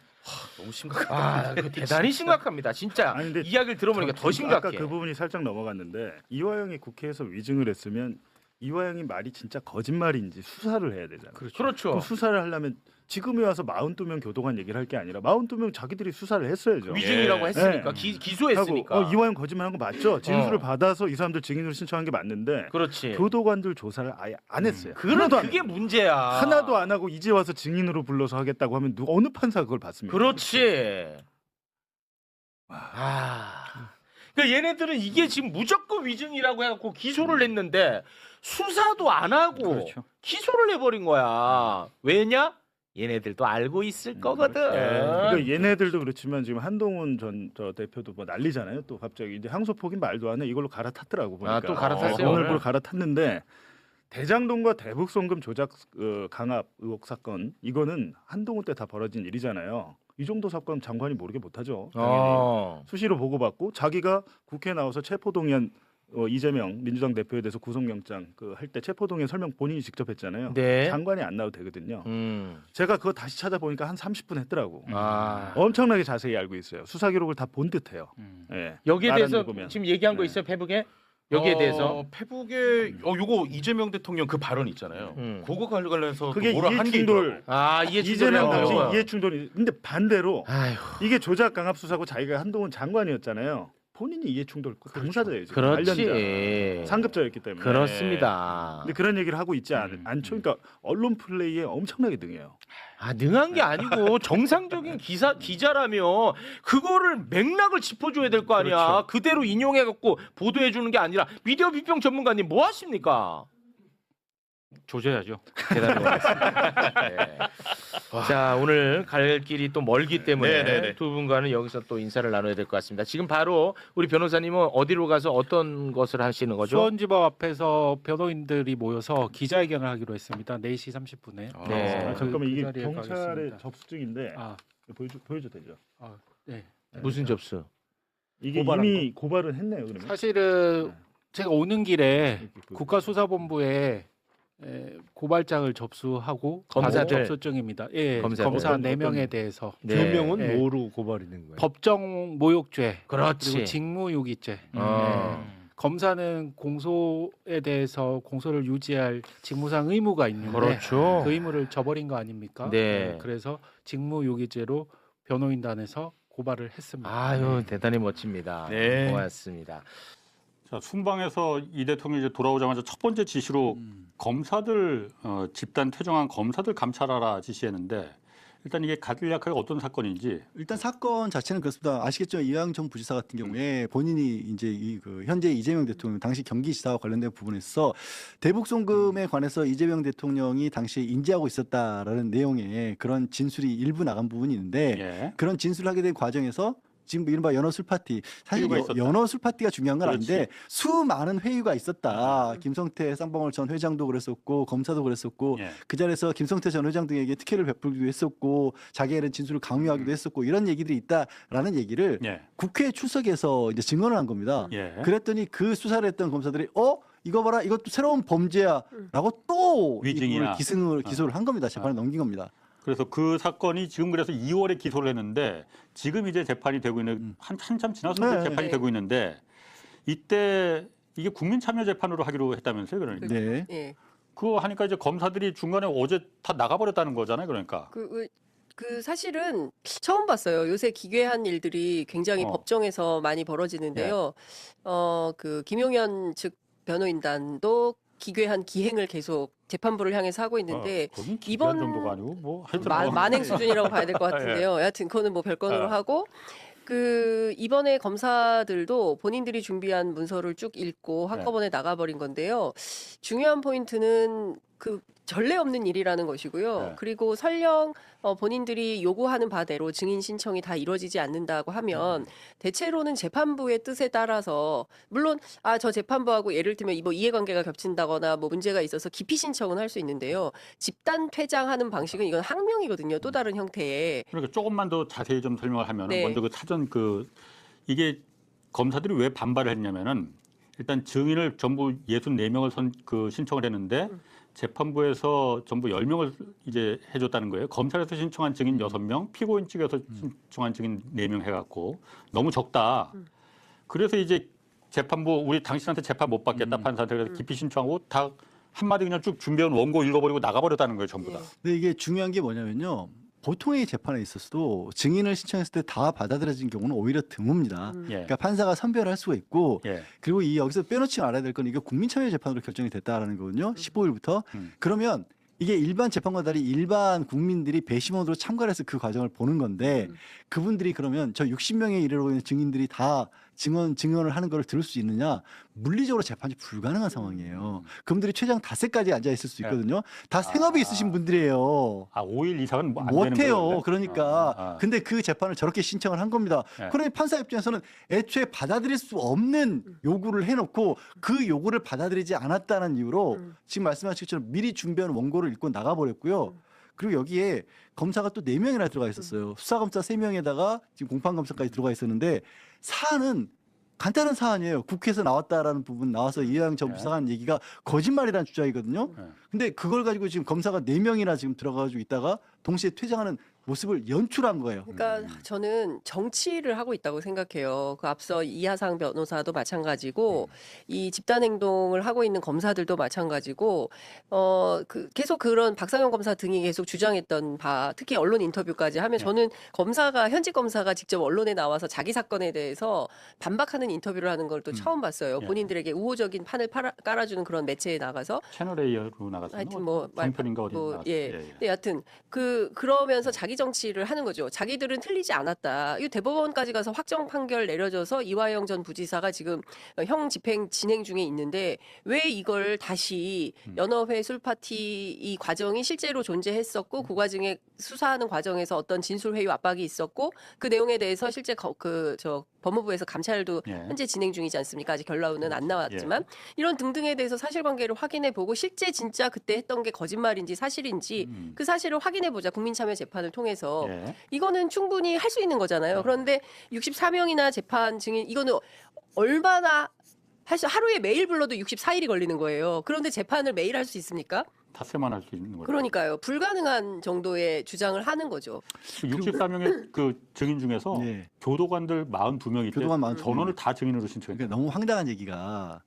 너무 심각하다. 아, 그 대단히 심각합니다. 진짜 아니, 근데 이야기를 들어보니까 더 지금 심각해. 아까 그 부분이 살짝 넘어갔는데 이화영이 국회에서 위증을 했으면 이화영이 말이 진짜 거짓말인지 수사를 해야 되잖아요. 그렇죠. 그 수사를 하려면 지금에 와서 42명 교도관 얘기를 할 게 아니라 42명 자기들이 수사를 했어야죠. 위증이라고 예. 했으니까 네. 기소했으니까. 하고, 이화영 거짓말한 거 맞죠? 진술을 받아서 이 사람들 증인으로 신청한 게 맞는데 그렇지. 교도관들 조사를 아예 안 했어요. 그럼 하나도 안 그게 했어요. 문제야. 하나도 안 하고 이제 와서 증인으로 불러서 하겠다고 하면 어느 판사가 그걸 받습니까? 그렇지. 그러니까 얘네들은 이게 지금 무조건 위증이라고 해갖고 기소를 했는데 수사도 안 하고 그렇죠. 기소를 해버린 거야. 왜냐? 얘네들도 알고 있을 거거든. 그러니까 얘네들도 그렇지만 지금 한동훈 전 저 대표도 뭐 난리잖아요. 또 갑자기 이제 항소폭인 말도 안 해. 이걸로 갈아탔더라고 보니까. 아, 또 갈아탔어요, 오늘 오늘? 갈아탔는데 대장동과 대북송금 조작 강압 의혹 사건 이거는 한동훈 때 다 벌어진 일이잖아요. 이 정도 사건 장관이 모르게 못하죠. 당연히. 수시로 보고받고 자기가 국회에 나와서 체포동의안 이재명 민주당 대표에 대해서 구속영장 할 때 체포동의안 설명 본인이 직접 했잖아요. 네. 장관이 안 나와도 되거든요. 제가 그거 다시 찾아보니까 한 30분 했더라고. 아. 엄청나게 자세히 알고 있어요. 수사 기록을 다 본 듯해요. 예. 여기에 나란히 대해서 보면. 지금 얘기한 거 네. 있어요, 페북에? 여기에 대해서? 페북에 요거 이재명 대통령 그 발언 있잖아요. 그거 관련해서 그게 뭐라 한게 이해충돌. 아, 이재명 이해충돌이라고. 당시 이해충돌이. 근데 반대로 아휴. 이게 조작 강압 수사고 자기가 한동훈 장관이었잖아요. 본인이 이해충돌 당사자예요. 지금. 그렇지. 관련자. 상급자였기 때문에. 그렇습니다. 근데 그런 얘기를 하고 있지 않죠. 그러니까 언론 플레이에 엄청나게 능해요. 아, 능한 게 아니고 정상적인 기자라면 그거를 맥락을 짚어줘야 될 거 아니야. 그렇죠. 그대로 인용해갖고 보도해 주는 게 아니라 미디어 비평 전문가님 뭐 하십니까? 조져야죠. 대단히 고맙습니다. 네. 자, 오늘 갈 길이 또 멀기 때문에 네네네. 두 분과는 여기서 또 인사를 나눠야 될 것 같습니다. 지금 바로 우리 변호사님은 어디로 가서 어떤 것을 하시는 거죠? 수원지법 앞에서 변호인들이 모여서 기자회견을 하기로 했습니다. 4시 30분에. 네. 아, 잠깐만 이게 자리에 경찰의 가겠습니다. 접수증인데 아, 보여줘 되죠? 네. 무슨 접수? 이게 고발한 이미 고발은 했네요. 그러면. 사실은 제가 오는 길에 이렇게 보여줘. 국가수사본부에 고발장을 접수하고 검사들? 받은 접수증입니다. 예, 검사들? 검사 4명에 대해서 네. 변명은 네. 뭐로 고발이 된 거예요? 법정 모욕죄, 그렇지. 그리고 직무유기죄. 어. 검사는 공소에 대해서 공소를 유지할 직무상 의무가 있는데 그렇죠. 그 의무를 저버린 거 아닙니까? 네. 그래서 직무유기죄로 변호인단에서 고발을 했습니다. 아유, 대단히 멋집니다. 네. 고맙습니다. 자, 순방에서 이 대통령이 이제 돌아오자마자 첫 번째 지시로 검사들 집단 퇴정한 검사들 감찰하라 지시했는데 일단 이게 간략하게 어떤 사건인지. 일단 사건 자체는 그렇습니다. 아시겠죠? 이화영 부지사 같은 경우에 본인이 이제 그 현재 이재명 대통령 당시 경기지사와 관련된 부분에서 대북 송금에 관해서 이재명 대통령이 당시에 인지하고 있었다라는 내용의 그런 진술이 일부 나간 부분이 있는데 예. 그런 진술을 하게 된 과정에서 지금 이른바 연어 술 파티 사실 회의가 있었다. 연어 술 파티가 중요한 건 그렇지. 아닌데 수많은 회의가 있었다. 김성태 쌍방울 전 회장도 그랬었고 검사도 그랬었고 예. 그 자리에서 김성태 전 회장 등에게 특혜를 베풀기도 했었고 자기의 진술을 강요하기도 했었고 이런 얘기들이 있다라는 얘기를 예. 국회에 출석해서 이제 증언을 한 겁니다. 예. 그랬더니 그 수사를 했던 검사들이 이거 봐라 이것도 새로운 범죄야라고 또 위증이야. 기소를 한 겁니다. 재판에 넘긴 겁니다. 그래서 그 사건이 지금 그래서 2월에 기소를 했는데 지금 이제 재판이 되고 있는 한참 지나서 네. 재판이 되고 있는데 이때 이게 국민참여재판으로 하기로 했다면서요, 그러니까. 네. 예. 그거 하니까 이제 검사들이 중간에 어제 다 나가버렸다는 거잖아요, 그러니까. 그 사실은 처음 봤어요. 요새 기괴한 일들이 굉장히 법정에서 많이 벌어지는데요. 그 김용현 측 변호인단도 기괴한 기행을 계속 재판부를 향해서 하고 있는데 이번 정도가 아니고 뭐 만행 수준이라고 봐야 될 것 같은데요. 여하튼 그거는 뭐 별건으로 하고 그 이번에 검사들도 본인들이 준비한 문서를 쭉 읽고 한꺼번에 나가버린 건데요. 중요한 포인트는 그 전례 없는 일이라는 것이고요. 그리고 설령 본인들이 요구하는 바대로 증인 신청이 다 이루어지지 않는다고 하면 대체로는 재판부의 뜻에 따라서 물론 저 재판부하고 예를 들면 뭐 이해관계가 겹친다거나 뭐 문제가 있어서 기피 신청은 할 수 있는데요. 집단 퇴장하는 방식은 이건 항명이거든요. 또 다른 형태의. 그러니까 조금만 더 자세히 좀 설명을 하면 네. 먼저 그 사전 이게 검사들이 왜 반발을 했냐면은 일단 증인을 전부 64명을 신청을 했는데 재판부에서 전부 10명을 이제 해줬다는 거예요. 검찰에서 신청한 증인 6명, 피고인 측에서 신청한 증인 4명 해갖고 너무 적다. 그래서 이제 재판부 우리 당신한테 재판 못 받겠다 판사한테 그래서 기피 신청하고 다 한마디 그냥 쭉 준비한 원고 읽어버리고 나가버렸다는 거예요, 전부 다. 근데 이게 중요한 게 뭐냐면요. 보통의 재판에 있어서도 증인을 신청했을 때 다 받아들여진 경우는 오히려 드뭅니다. 그러니까 판사가 선별할 수가 있고 그리고 여기서 빼놓지 말아야 될 건 이게 국민참여재판으로 결정이 됐다라는 거거든요. 15일부터. 그러면 이게 일반 재판과 달리 일반 국민들이 배심원으로 참가를 해서 그 과정을 보는 건데 그분들이 그러면 저 60명에 이르러 있는 증인들이 다 증언을 하는 걸 들을 수 있느냐? 물리적으로 재판이 불가능한 상황이에요. 그분들이 최장 닷새까지 앉아 있을 수 있거든요. 다 생업이 있으신 분들이에요. 5일 이상은 안 못 되는 해요. 거예요. 그러니까 근데 그 재판을 저렇게 신청을 한 겁니다. 그러니 판사 입장에서는 애초에 받아들일 수 없는 요구를 해놓고 그 요구를 받아들이지 않았다는 이유로 지금 말씀하신 것처럼 미리 준비한 원고를 읽고 나가버렸고요. 그리고 여기에 검사가 또 4명이나 들어가 있었어요. 수사검사 3명에다가 지금 공판검사까지 들어가 있었는데 사안은 간단한 사안이에요. 국회에서 나왔다라는 부분 나와서 이화영 전 부사가 한 얘기가 거짓말이라는 주장이거든요. 근데 그걸 가지고 지금 검사가 4명이나 지금 들어가가지고 있다가 동시에 퇴장하는 모습을 연출한 거예요. 그러니까 저는 정치를 하고 있다고 생각해요. 그 앞서 이하상 변호사도 마찬가지고 이 집단 행동을 하고 있는 검사들도 마찬가지고 계속 그런 박상현 검사 등이 계속 주장했던 바 특히 언론 인터뷰까지 하면 저는 현직 검사가 직접 언론에 나와서 자기 사건에 대해서 반박하는 인터뷰를 하는 걸 또 처음 봤어요. 본인들에게 우호적인 판을 깔아주는 그런 매체에 나가서 채널 A로 나갔어요. 하여튼 뭐 정편인가 어디 나갔어요. 근데 여하튼 그러면서 자기 정치를 하는 거죠. 자기들은 틀리지 않았다. 이 대법원까지 가서 확정 판결 내려져서 이화영 전 부지사가 지금 형 집행 진행 중에 있는데 왜 이걸 다시 연어회 술파티 이 과정이 실제로 존재했었고 그 과정에 수사하는 과정에서 어떤 진술회유 압박이 있었고 그 내용에 대해서 실제 법무부에서 감찰도 현재 진행 중이지 않습니까? 아직 결론은 안 나왔지만 이런 등등에 대해서 사실관계를 확인해보고 실제 진짜 그때 했던 게 거짓말인지 사실인지 그 사실을 확인해보자. 국민참여재판을 통해서 이거는 충분히 할 수 있는 거잖아요. 그런데 64명이나 재판 증인 이거는 얼마나 하루에 매일 불러도 64일이 걸리는 거예요. 그런데 재판을 매일 할 수 있습니까? 닷새만 할 수 있는 거죠. 그러니까요. 불가능한 정도의 주장을 하는 거죠. 64명의 그 증인 중에서 교도관들 42명이 교도관 전원을 다 증인으로 신청했어요. 그러니까 너무 황당한 얘기가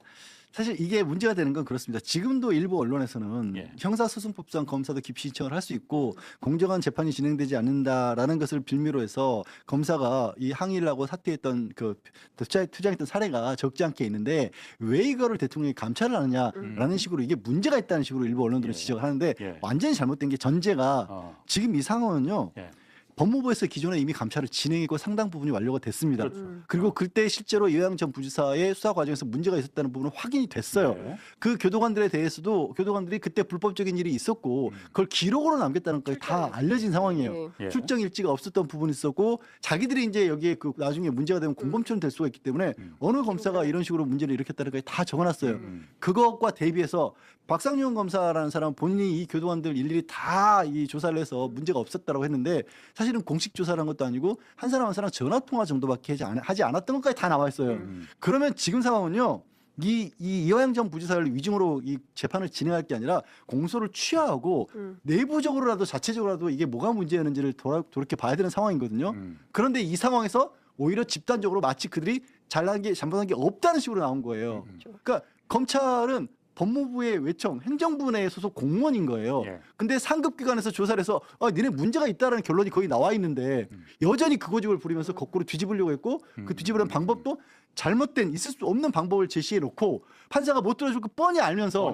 사실 이게 문제가 되는 건 그렇습니다. 지금도 일부 언론에서는 예. 형사소송법상 검사도 기피 신청을 할 수 있고 공정한 재판이 진행되지 않는다라는 것을 빌미로 해서 검사가 이 항의를 하고 사퇴했던 그 투쟁했던 사례가 적지 않게 있는데 왜 이거를 대통령이 감찰을 하느냐라는 식으로 이게 문제가 있다는 식으로 일부 언론들은 지적을 하는데 완전히 잘못된 게 전제가 지금 이 상황은요. 법무부에서 기존에 이미 감찰을 진행했고 상당 부분이 완료가 됐습니다. 그리고 그때 실제로 이화영 전 부지사의 수사 과정에서 문제가 있었다는 부분은 확인이 됐어요. 그 교도관들에 대해서도 교도관들이 그때 불법적인 일이 있었고 그걸 기록으로 남겼다는 것까지 다 알려진 상황이에요. 출정 일지가 없었던 부분이 있었고 자기들이 이제 여기에 그 나중에 문제가 되면 공범처럼 될 수가 있기 때문에 어느 검사가 이런 식으로 문제를 일으켰다는 것까지 다 적어놨어요. 그것과 대비해서 박상용 검사라는 사람은 본인이 이 교도관들 일일이 다 이 조사를 해서 문제가 없었다고 했는데 사실은 공식 조사라는 것도 아니고 한 사람 한 사람 전화 통화 정도밖에 하지 않았던 것까지 다 나와 있어요. 그러면 지금 상황은요. 이화영 전 부지사를 위중으로 이 재판을 진행할 게 아니라 공소를 취하하고 내부적으로라도 자체적으로라도 이게 뭐가 문제였는지를 돌이켜 봐야 되는 상황이거든요. 그런데 이 상황에서 오히려 집단적으로 마치 그들이 잘못한 게 없다는 식으로 나온 거예요. 그러니까 검찰은 법무부의 외청, 행정부 내 소속 공무원인 거예요. 근데 상급 기관에서 조사를 해서 니네 문제가 있다라는 결론이 거의 나와 있는데 여전히 그 고집을 부리면서 거꾸로 뒤집으려고 했고 그 뒤집으려는 방법도 잘못된 있을 수 없는 방법을 제시해 놓고 판사가 못 들어줄 거 뻔히 알면서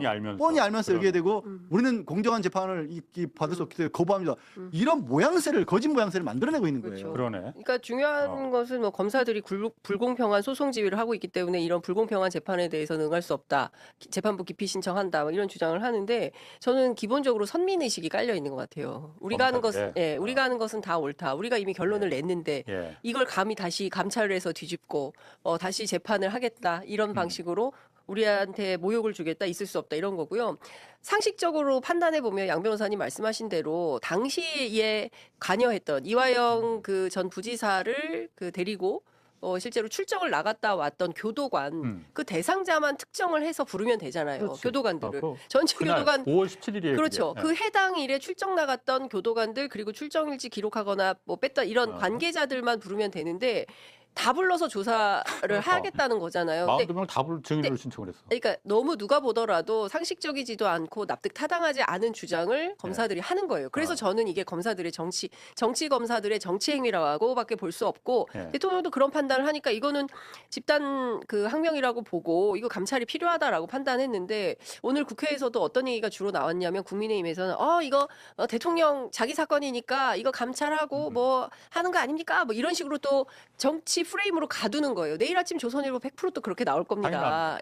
여기에 대고 우리는 공정한 재판을 받을 수 없기 때문에 거부합니다. 이런 모양새를 거짓 모양새를 만들어내고 있는 거예요. 그러니까 중요한 것은 뭐 검사들이 불공평한 소송 지휘를 하고 있기 때문에 이런 불공평한 재판에 대해서는 응할 수 없다. 재판부 기피 신청한다. 뭐 이런 주장을 하는데 저는 기본적으로 선민 의식이 깔려 있는 것 같아요. 우리가 하는 것은 다 옳다. 우리가 이미 결론을 냈는데 이걸 감히 다시 감찰을 해서 뒤집고 다시 재판을 하겠다. 이런 방식으로 우리한테 모욕을 주겠다, 있을 수 없다 이런 거고요. 상식적으로 판단해 보면 양 변호사님 말씀하신 대로 당시에 관여했던 이화영 그 전 부지사를 데리고 실제로 출정을 나갔다 왔던 교도관 그 대상자만 특정을 해서 부르면 되잖아요. 그렇지. 교도관들을 전체 교도관 5월 17일이에요. 그렇죠. 그 해당 일에 출정 나갔던 교도관들 그리고 출정일지 기록하거나 뭐 뺐다 이런 관계자들만 부르면 되는데. 다 불러서 조사를 하겠다는 거잖아요. 42명 다 증인으로 신청을 했어. 그러니까 너무 누가 보더라도 상식적이지도 않고 납득 타당하지 않은 주장을 검사들이 하는 거예요. 그래서 저는 이게 검사들의 정치 검사들의 정치 행위라고밖에 볼 수 없고 대통령도 그런 판단을 하니까 이거는 집단 그 항명이라고 보고 이거 감찰이 필요하다라고 판단했는데 오늘 국회에서도 어떤 얘기가 주로 나왔냐면 국민의힘에서는 이거 대통령 자기 사건이니까 이거 감찰하고 뭐 하는 거 아닙니까? 뭐 이런 식으로 또 정치 프레임으로 가두는 거예요. 내일 아침 조선일보 100%또 그렇게 나올 겁니다.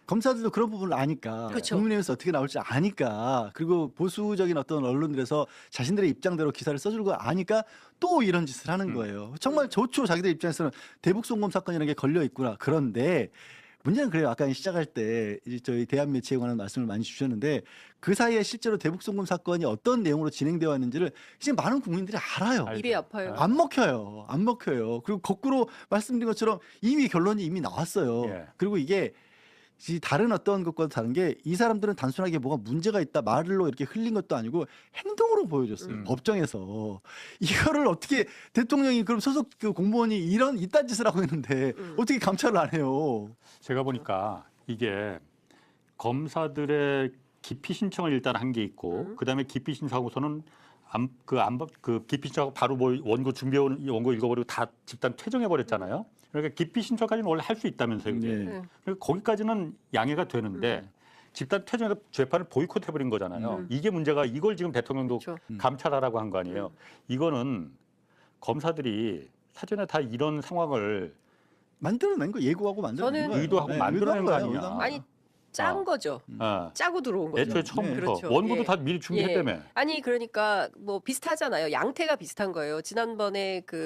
검사들도 그런 부분을 아니까 그렇죠. 국민의힘에서 어떻게 나올지 아니까 그리고 보수적인 어떤 언론들에서 자신들의 입장대로 기사를 써줄 거 아니까 또 이런 짓을 하는 거예요. 정말 좋죠. 자기들 입장에서는 대북송금 사건이라는 게 걸려 있구나. 그런데 문제는 그래요. 아까 시작할 때 저희 대한매체에 관한 말씀을 많이 주셨는데 그 사이에 실제로 대북송금 사건이 어떤 내용으로 진행되어 왔는지를 이제 많은 국민들이 알아요. 입이 아파요. 안 먹혀요. 그리고 거꾸로 말씀드린 것처럼 이미 결론이 이미 나왔어요. 그리고 이게 다른 어떤 것과도 다른 게 이 사람들은 단순하게 뭐가 문제가 있다 말로 이렇게 흘린 것도 아니고 행동으로 보여줬어요. 법정에서 이거를 어떻게 대통령이 그럼 소속 그 공무원이 이딴 짓을 하고 있는데 어떻게 감찰을 안 해요? 제가 보니까 이게 검사들의 기피 신청을 일단 한 게 있고 그다음에 기피 신청하고서는 그 기피 신청하고 바로 뭐 원고 준비해온 원고 읽어버리고 다 집단 퇴정해 버렸잖아요. 그러니까 기피 신청까지는 원래 할 수 있다면서요. 그러니까 거기까지는 양해가 되는데 집단 퇴정해서 재판을 보이콧해버린 거잖아요. 이게 문제가 이걸 지금 대통령도 감찰하라고 한 거 아니에요. 이거는 검사들이 사전에 다 이런 상황을 만들어낸 거 예고하고 만들어낸 거예요. 의도하고 만들어낸 거 아니냐. 아니 짠 거죠. 짜고 들어온 거죠. 애초에 처음부터 그렇죠. 원고도 다 미리 준비했다며. 아니 그러니까 뭐 비슷하잖아요. 양태가 비슷한 거예요. 지난번에 그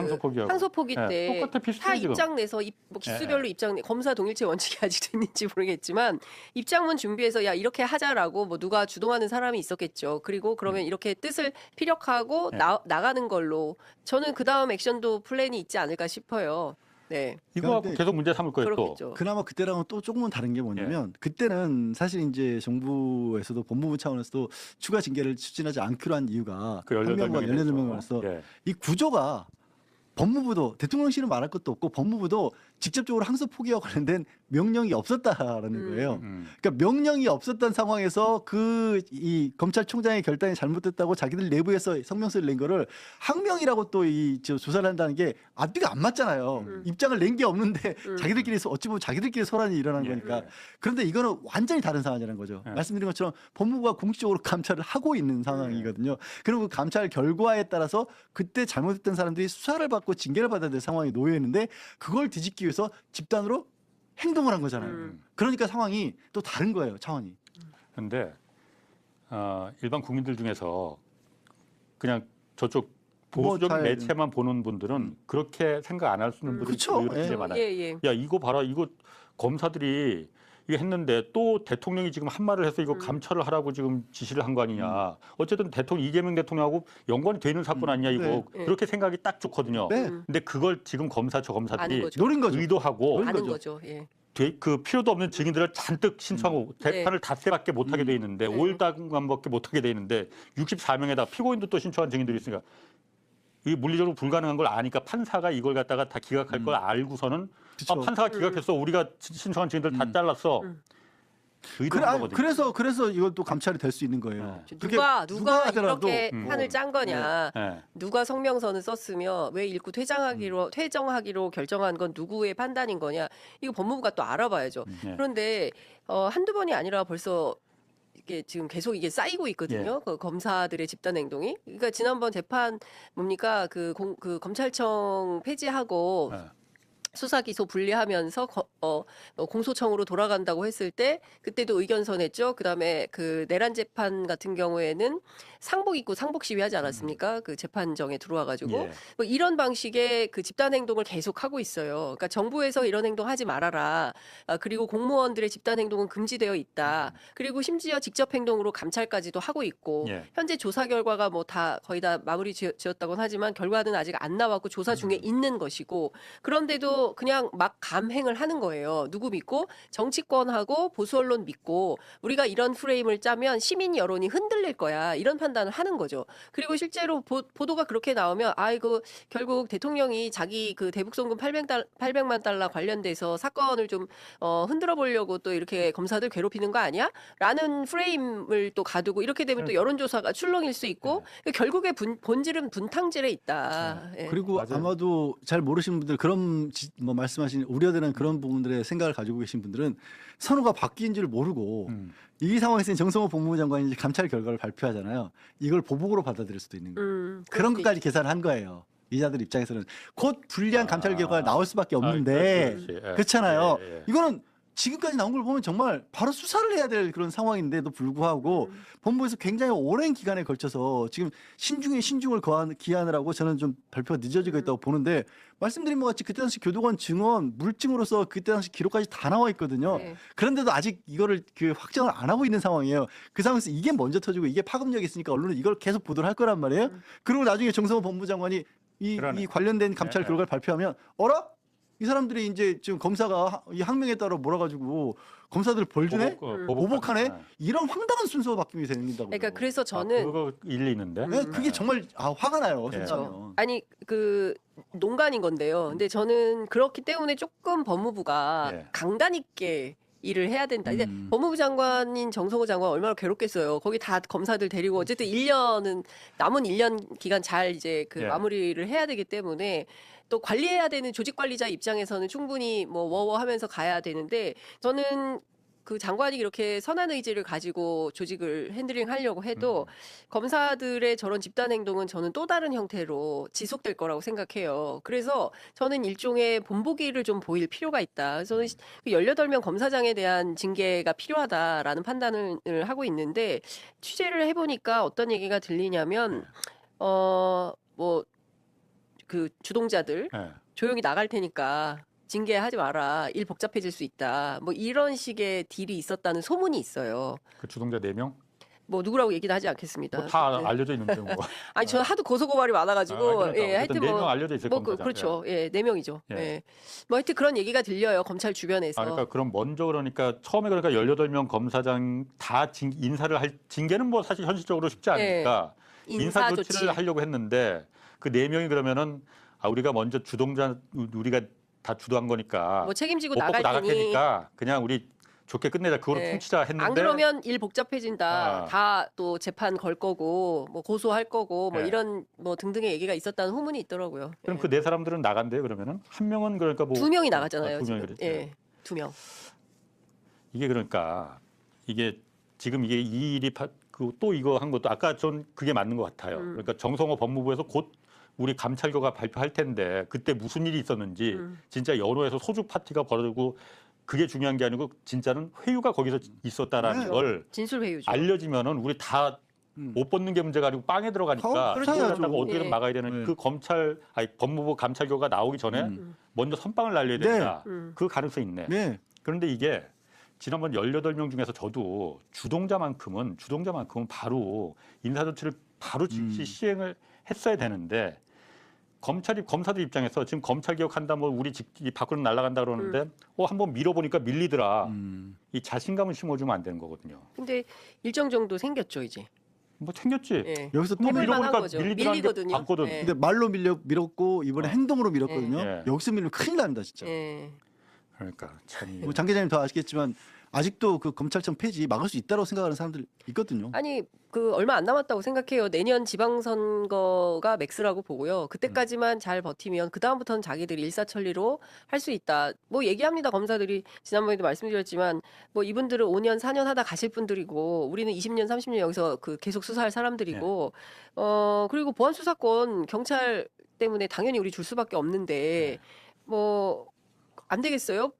항소 포기 때 다 입장 내서 뭐 기수별로 입장 검사 동일체 원칙이 아직도 있는지 모르겠지만 입장문 준비해서 야 이렇게 하자라고 뭐 누가 주동하는 사람이 있었겠죠. 그리고 그러면 이렇게 뜻을 피력하고 나가는 걸로 저는 그 다음 액션도 플랜이 있지 않을까 싶어요. 네. 이거 갖고 계속 문제 삼을 거예요. 그렇겠죠. 그나마 그때랑은 또 조금은 다른 게 뭐냐면 그때는 사실 이제 정부에서도 법무부 차원에서도 추가 징계를 추진하지 않기로 한 이유가 한 명과 18명으로서 이 구조가 법무부도 대통령실은 말할 것도 없고 법무부도 직접적으로 항소 포기와 관련된 명령이 없었다라는 거예요. 그러니까 명령이 없었던 상황에서 이 검찰총장의 결단이 잘못됐다고 자기들 내부에서 성명서를 낸 거를 항명이라고 또 이 조사를 한다는 게 앞뒤가 안 맞잖아요. 입장을 낸 게 없는데 자기들끼리 어찌 보면 자기들끼리 소란이 일어난 거니까. 그런데 이거는 완전히 다른 상황이라는 거죠. 말씀드린 것처럼 법무부가 공식적으로 감찰을 하고 있는 상황이거든요. 그리고 그 감찰 결과에 따라서 그때 잘못했던 사람들이 수사를 받고 징계를 받아야 될 상황이 놓여 있는데 그걸 뒤집기 위해서 집단으로 행동을 한 거잖아요. 그러니까 상황이 또 다른 거예요, 차원이. 그런데 일반 국민들 중에서 그냥 저쪽 보수적 매체만 보는 분들은 그렇게 생각 안 할 수 있는 분들이 굉장히 많아요. 야, 이거 봐라. 이거 검사들이 이거 했는데 또 대통령이 지금 한 말을 해서 이거 감찰을 하라고 지금 지시를 한 거 아니냐. 어쨌든 대통령 이재명 대통령하고 연관이 되는 사건 아니냐 이거. 그렇게 생각이 딱 좋거든요. 근데 그걸 지금 저 검사들이 노린 거죠. 의도하고 아는 거죠. 예. 그 필요도 없는 증인들을 잔뜩 신청하고 재판을 닷새밖에 못하게 돼 있는데 5일 동안밖에 못하게 돼 있는데 64명에다 피고인도 또 신청한 증인들이 있으니까 이 물리적으로 불가능한 걸 아니까 판사가 이걸 갖다가 다 기각할 걸 알고서는 판사가 기각했어. 우리가 신청한 증인들 다 잘랐어. 그래서 이것도 감찰이 될 수 있는 거예요. 누가 이렇게 판을 짠 거냐. 누가 성명서는 썼으며 왜 읽고 퇴정하기로 결정한 건 누구의 판단인 거냐. 이거 법무부가 또 알아봐야죠. 그런데 한두 번이 아니라 벌써 이게 지금 계속 이게 쌓이고 있거든요. 그 검사들의 집단 행동이. 그러니까 지난번 재판 뭡니까 그 검찰청 폐지하고 수사 기소 분리하면서 공소청으로 돌아간다고 했을 때 그때도 의견서 냈죠. 그다음에 그 내란 재판 같은 경우에는 상복 입고 상복 시위하지 않았습니까? 그 재판정에 들어와 가지고 뭐 이런 방식의 그 집단 행동을 계속 하고 있어요. 그러니까 정부에서 이런 행동 하지 말아라. 그리고 공무원들의 집단 행동은 금지되어 있다. 그리고 심지어 직접 행동으로 감찰까지도 하고 있고 현재 조사 결과가 뭐 다 거의 다 마무리 지었다고는 하지만 결과는 아직 안 나왔고 조사 중에 있는 것이고 그런데도 그냥 막 감행을 하는 거예요. 누구 믿고 정치권하고 보수 언론 믿고 우리가 이런 프레임을 짜면 시민 여론이 흔들릴 거야. 이런 판단을 하는 거죠. 그리고 실제로 보도가 그렇게 나오면 이거 결국 대통령이 자기 그 대북송금 800만 달러 관련돼서 사건을 좀 흔들어 보려고 또 이렇게 검사들 괴롭히는 거 아니야? 라는 프레임을 또 가두고 이렇게 되면 또 여론조사가 출렁일 수 있고 결국에 본질은 분탕질에 있다. 그리고 아마도 잘 모르시는 분들 그런 말씀하신 우려되는 그런 부분들의 생각을 가지고 계신 분들은 선호가 바뀐 줄 모르고 이 상황에서는 정성호 법무부 장관이 이제 감찰 결과를 발표하잖아요. 이걸 보복으로 받아들일 수도 있는 거예요. 그런 것까지 계산을 한 거예요. 이자들 입장에서는 곧 불리한 감찰 결과가 나올 수밖에 없는데 그렇잖아요. 이거는 지금까지 나온 걸 보면 정말 바로 수사를 해야 될 그런 상황인데도 불구하고 법무부에서 굉장히 오랜 기간에 걸쳐서 지금 신중에 신중을 기하느라고 저는 좀 발표가 늦어지고 있다고 보는데 말씀드린 것 같이 그때 당시 교도관 증언 물증으로서 그때 당시 기록까지 다 나와 있거든요. 그런데도 아직 이거를 확정을 안 하고 있는 상황이에요. 그 상황에서 이게 먼저 터지고 이게 파급력이 있으니까 언론은 이걸 계속 보도를 할 거란 말이에요. 그리고 나중에 정성호 법무부 장관이 이 관련된 감찰 결과를 발표하면 어라? 이 사람들이 이제 지금 검사가 이 항명에 따라 몰아가지고 검사들 벌 주네, 보복하네, 이런 황당한 순서가 바뀌게 된다고. 그러니까 그래서 저는 그거 일리 있는데. 그게 정말 화가 나요. 아니 그 농간인 건데요. 근데 저는 그렇기 때문에 조금 법무부가 강단 있게 일을 해야 된다. 이제 법무부 장관인 정성호 장관 얼마나 괴롭겠어요. 거기 다 검사들 데리고 어쨌든 1년은 남은 1년 기간 잘 이제 마무리를 해야 되기 때문에 또 관리해야 되는 조직 관리자 입장에서는 충분히 뭐 워워하면서 가야 되는데 저는 그 장관이 이렇게 선한 의지를 가지고 조직을 핸들링 하려고 해도 검사들의 저런 집단 행동은 저는 또 다른 형태로 지속될 거라고 생각해요. 그래서 저는 일종의 본보기를 좀 보일 필요가 있다. 저는 18명 검사장에 대한 징계가 필요하다라는 판단을 하고 있는데 취재를 해보니까 어떤 얘기가 들리냐면 그 주동자들 조용히 나갈 테니까 징계하지 마라. 일 복잡해질 수 있다. 뭐 이런 식의 딜이 있었다는 소문이 있어요. 그 주동자 4명? 뭐 누구라고 얘기는 하지 않겠습니다. 다 알려져 있는데 뭐. 아니 저는 하도 고소고발이 많아가지고 그러니까. 하여튼 4명 알려져 있을 겁니다. 그렇죠. 4명이죠. 뭐 하여튼 그런 얘기가 들려요. 검찰 주변에서. 그러니까 그럼 먼저 처음에 18명 검사장 다 인사를 할 징계는 뭐 사실 현실적으로 쉽지 않으니까 인사 조치를 하려고 했는데 그 4명이 그러면은 우리가 먼저 주동자 우리가 다 주도한 거니까 뭐 책임지고 못 벗고 나갈 테니 테니까 그냥 우리 좋게 끝내자. 그거로 네. 퉁치자 했는데 안 그러면 일 복잡해진다. 다 또 재판 걸 거고 뭐 고소할 거고 뭐 네. 이런 뭐 등등의 얘기가 있었다는 후문이 있더라고요. 그럼 그 네 사람들은 나간대요. 그러면은 한 명은 그러니까 뭐 2명이 나가잖아요. 두 명이 지금. 그랬죠. 예, 2명. 이게 그러니까 이게 지금 이게 이 일이 또 이거 한 것도 아까 전 그게 맞는 것 같아요. 그러니까 정성호 법무부에서 곧 우리 감찰 결과 발표할 텐데 그때 무슨 일이 있었는지 진짜 연호에서 소주 파티가 벌어지고 그게 중요한 게 아니고 진짜는 회유가 거기서 있었다라는 걸 진술 회유죠. 알려지면은 우리 다 못 벗는 게 문제가 아니고 빵에 들어가니까 그러다가 어떻게든 예. 막아야 되는 그 법무부 감찰 결과 나오기 전에 먼저 선빵을 날려야 된다. 그 가능성이 있네. 그런데 이게 지난번 18명 중에서 저도 주동자만큼은 바로 인사조치를 바로 즉시 시행을 했어야 되는데 검사들 입장에서 지금 검찰 개혁한다 뭐 우리 밖으로 날아간다 그러는데 한번 밀어보니까 밀리더라. 이 자신감을 심어주면 안 되는 거거든요. 근데 일정 정도 생겼죠 이제. 뭐 생겼지. 예. 여기서 또 밀어보니까 밀리거든요. 봤거든. 예. 근데 말로 밀었고 이번에 행동으로 밀었거든요. 예. 여기서 밀면 큰일 납니다, 진짜. 예. 그러니까 참. 뭐 장 기자님 더 아시겠지만 아직도 그 검찰청 폐지 막을 수 있다고 생각하는 사람들 있거든요. 아니 그 얼마 안 남았다고 생각해요. 내년 지방선거가 맥스라고 보고요. 그때까지만 잘 버티면 그 다음부터는 자기들이 일사천리로 할 수 있다. 뭐 얘기합니다. 검사들이 지난번에도 말씀드렸지만 뭐 이분들은 5년 4년 하다 가실 분들이고 우리는 20년 30년 여기서 그 계속 수사할 사람들이고 그리고 보안 수사권 경찰 때문에 당연히 우리 줄 수밖에 없는데 뭐 안 되겠어요?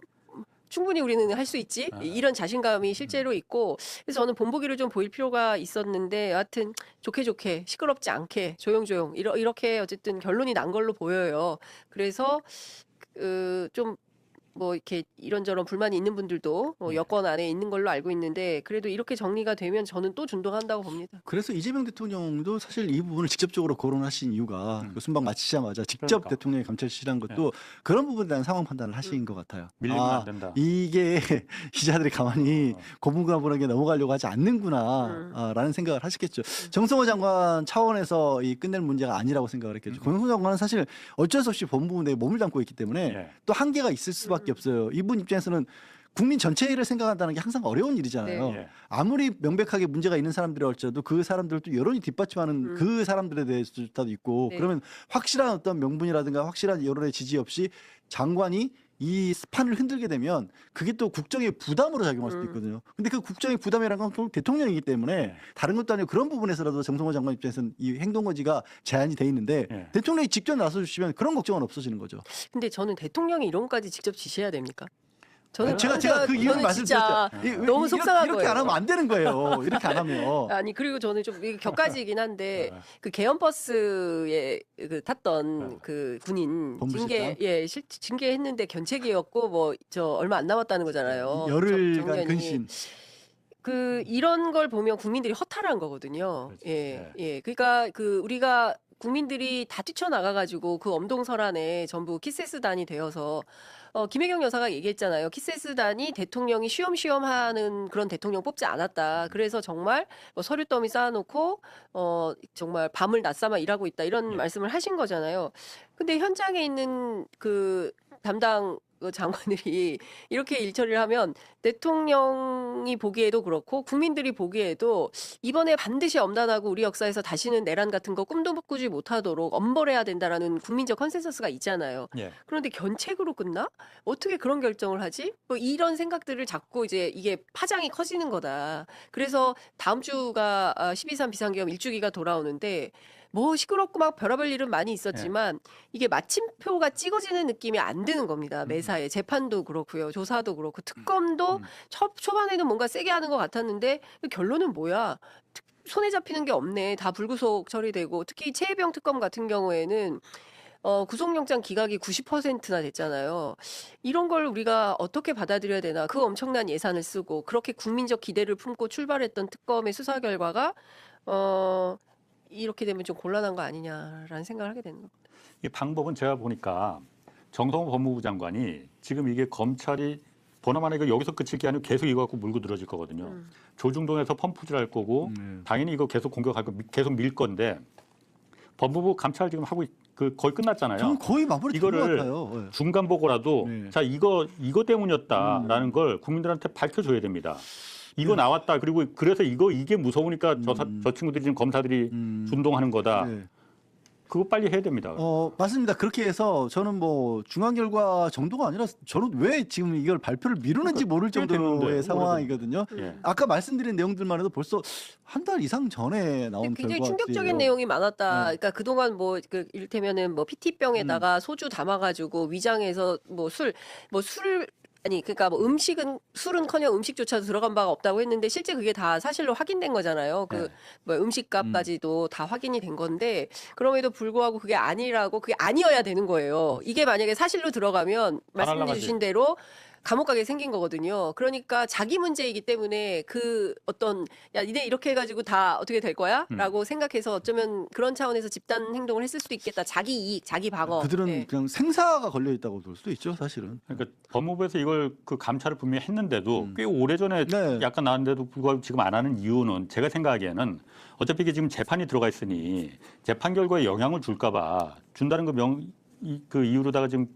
충분히 우리는 할 수 있지 이런 자신감이 실제로 있고 그래서 저는 본보기를 좀 보일 필요가 있었는데 여하튼 좋게 시끄럽지 않게 조용조용 이렇게 어쨌든 결론이 난 걸로 보여요. 그래서 좀 뭐 이렇게 이런저런 불만이 있는 분들도 여권 안에 있는 걸로 알고 있는데 그래도 이렇게 정리가 되면 저는 또 준동한다고 봅니다. 그래서 이재명 대통령도 사실 이 부분을 직접적으로 거론하신 이유가 그 순방 마치자마자 직접 대통령이 감찰 실시한 것도 그런 부분에 대한 상황 판단을 하신 것 같아요. 밀리면 안 된다. 이게 기자들이 가만히 고문고문하게 넘어가려고 하지 않는구나라는 생각을 하셨겠죠. 정성호 장관 차원에서 이 끝낼 문제가 아니라고 생각을 했겠죠. 정성호 장관은 사실 어쩔 수 없이 법무부 내에 몸을 담고 있기 때문에 또 한계가 있을 수밖에 없어요. 이분 입장에서는 국민 전체를 생각한다는 게 항상 어려운 일이잖아요. 네. 아무리 명백하게 문제가 있는 사람들이 할지라도 그 사람들도 여론이 뒷받침하는 그 사람들에 대해서도 있고 그러면 확실한 어떤 명분이라든가 확실한 여론의 지지 없이 장관이 이 판을 흔들게 되면 그게 또 국정의 부담으로 작용할 수도 있거든요. 근데 그 국정의 부담이라는 건 대통령이기 때문에 다른 것도 아니고 그런 부분에서라도 정성호 장관 입장에서는 이 행동거지가 제한이 돼 있는데 대통령이 직접 나서주시면 그런 걱정은 없어지는 거죠. 근데 저는 대통령이 이런 것까지 직접 지시해야 됩니까? 저는 제가 그 이유는 진짜 말씀드렸죠. 너무 속상한 이렇게 거예요. 안 하면 안 되는 거예요. 이렇게 안 하면. 아니 그리고 저는 좀 이게 격가지이긴 한데 그 개헌 버스에 그 탔던 그 군인 징계했는데 견책이었고 뭐 저 얼마 안 남았다는 거잖아요. 열흘간 근신. 그 이런 걸 보면 국민들이 허탈한 거거든요. 그러니까 그 우리가 국민들이 다 뛰쳐나가가지고 그 엄동설안에 전부 키세스단이 되어서 김혜경 여사가 얘기했잖아요. 키세스단이 대통령이 쉬엄쉬엄 하는 그런 대통령 뽑지 않았다. 그래서 정말 뭐 서류 더미 쌓아놓고 정말 밤을 낮삼아 일하고 있다. 이런 말씀을 하신 거잖아요. 근데 현장에 있는 그 담당 장관들이 이렇게 일처리를 하면 대통령이 보기에도 그렇고 국민들이 보기에도 이번에 반드시 엄단하고 우리 역사에서 다시는 내란 같은 거 꿈도 꾸지 못하도록 엄벌해야 된다라는 국민적 컨센서스가 있잖아요. 그런데 견책으로 끝나? 어떻게 그런 결정을 하지? 뭐 이런 생각들을 자꾸 이제 이게 파장이 커지는 거다. 그래서 다음 주가 12.3 비상계엄 1주기가 돌아오는데 뭐 시끄럽고 막 별의별 일은 많이 있었지만 이게 마침표가 찍어지는 느낌이 안 드는 겁니다. 매사에 재판도 그렇고요, 조사도 그렇고 특검도 초반에는 뭔가 세게 하는 것 같았는데 결론은 뭐야? 손에 잡히는 게 없네. 다 불구속 처리되고 특히 최혜병 특검 같은 경우에는 구속영장 기각이 90%나 됐잖아요. 이런 걸 우리가 어떻게 받아들여야 되나? 그 엄청난 예산을 쓰고 그렇게 국민적 기대를 품고 출발했던 특검의 수사 결과가 이렇게 되면 좀 곤란한 거 아니냐라는 생각을 하게 되는 겁니다. 이 방법은 제가 보니까 정성호 법무부 장관이 지금 이게 검찰이 보나마나 이거 여기서 끝일 게 아니고 계속 이거 갖고 물고 늘어질 거거든요. 조중동에서 펌프질 할 거고 당연히 이거 계속 공격할 거 계속 밀 건데 법무부 감찰 지금 하고 거의 끝났잖아요. 저는 거의 마무리 된 것 이거를 같아요. 네. 중간 보고라도 자 이거 때문이었다라는 걸 국민들한테 밝혀줘야 됩니다. 이거 나왔다. 그리고 그래서 이게 무서우니까 저 친구들이 지금 검사들이 준동하는 거다. 네. 그거 빨리 해야 됩니다. 맞습니다. 그렇게 해서 저는 뭐 중간 결과 정도가 아니라 저는 왜 지금 이걸 발표를 미루는지 모를 정도의 상황이거든요. 예. 아까 말씀드린 내용들만 해도 벌써 한 달 이상 전에 나온 굉장히 결과들이에요. 충격적인 내용이 많았다. 그러니까 그동안 뭐 이를테면은 뭐 PT병에다가 소주 담아가지고 위장해서 술 아니 그러니까 뭐 술은커녕 음식조차도 들어간 바가 없다고 했는데 실제 그게 다 사실로 확인된 거잖아요. 뭐 음식값까지도 다 확인이 된 건데 그럼에도 불구하고 그게 아니어야 되는 거예요. 이게 만약에 사실로 들어가면 말씀해 주신 대로 감옥 가게 생긴 거거든요. 그러니까 자기 문제이기 때문에 야 니네 이렇게 해가지고 다 어떻게 될 거야? 라고 생각해서 어쩌면 그런 차원에서 집단 행동을 했을 수도 있겠다. 자기 이익, 자기 방어. 그들은 그냥 생사가 걸려 있다고 볼 수도 있죠, 사실은. 그러니까 법무부에서 이걸 감찰을 분명히 했는데도 꽤 오래전에 약간 나왔는데도 불구하고 지금 안 하는 이유는 제가 생각하기에는 어차피 이게 지금 재판이 들어가 있으니 재판 결과에 영향을 줄까봐 준다는 그 이유로다가 지금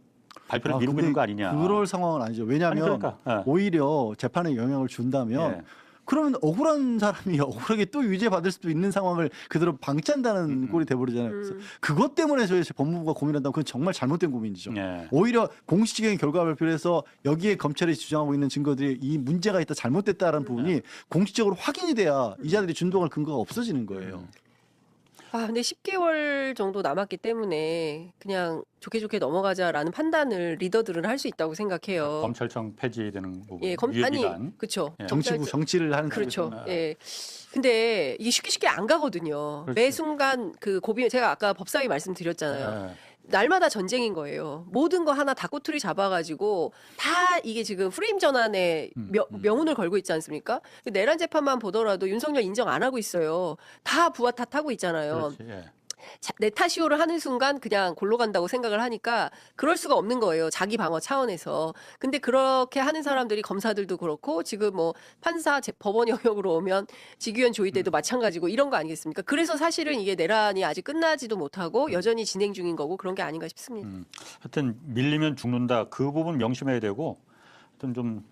발표를 미루고 있는 거 아니냐. 그럴 상황은 아니죠. 왜냐하면 오히려 재판에 영향을 준다면 그러면 억울한 사람이 억울하게 또 유죄받을 수도 있는 상황을 그대로 방치한다는 꼴이 돼버리잖아요. 그래서 그것 때문에 저희 법무부가 고민한다면 그건 정말 잘못된 고민이죠. 오히려 공식적인 결과 발표를 해서 여기에 검찰이 주장하고 있는 증거들이 이 문제가 있다, 잘못됐다라는 부분이 공식적으로 확인이 돼야 이자들이 준동할 근거가 없어지는 거예요. 근데 10개월 정도 남았기 때문에 그냥 좋게 넘어가자라는 판단을 리더들은 할 수 있다고 생각해요. 검찰청 폐지되는 부분. 그렇죠. 정치를 하는 그렇죠. 근데 이게 쉽게 안 가거든요. 매 순간 제가 아까 법사위 말씀드렸잖아요. 날마다 전쟁인 거예요. 모든 거 하나 다 꼬투리 잡아가지고 다 이게 지금 프레임 전환에 명운을 걸고 있지 않습니까? 내란 재판만 보더라도 윤석열 인정 안 하고 있어요. 다 부하 탓하고 있잖아요. 내 탓이오를 하는 순간 그냥 골로 간다고 생각을 하니까 그럴 수가 없는 거예요. 자기 방어 차원에서. 근데 그렇게 하는 사람들이 검사들도 그렇고 지금 뭐 판사 법원 영역으로 오면 직위원 조위 때도 마찬가지고 이런 거 아니겠습니까? 그래서 사실은 이게 내란이 아직 끝나지도 못하고 여전히 진행 중인 거고 그런 게 아닌가 싶습니다. 하여튼 밀리면 죽는다. 그 부분 명심해야 되고 하여튼 좀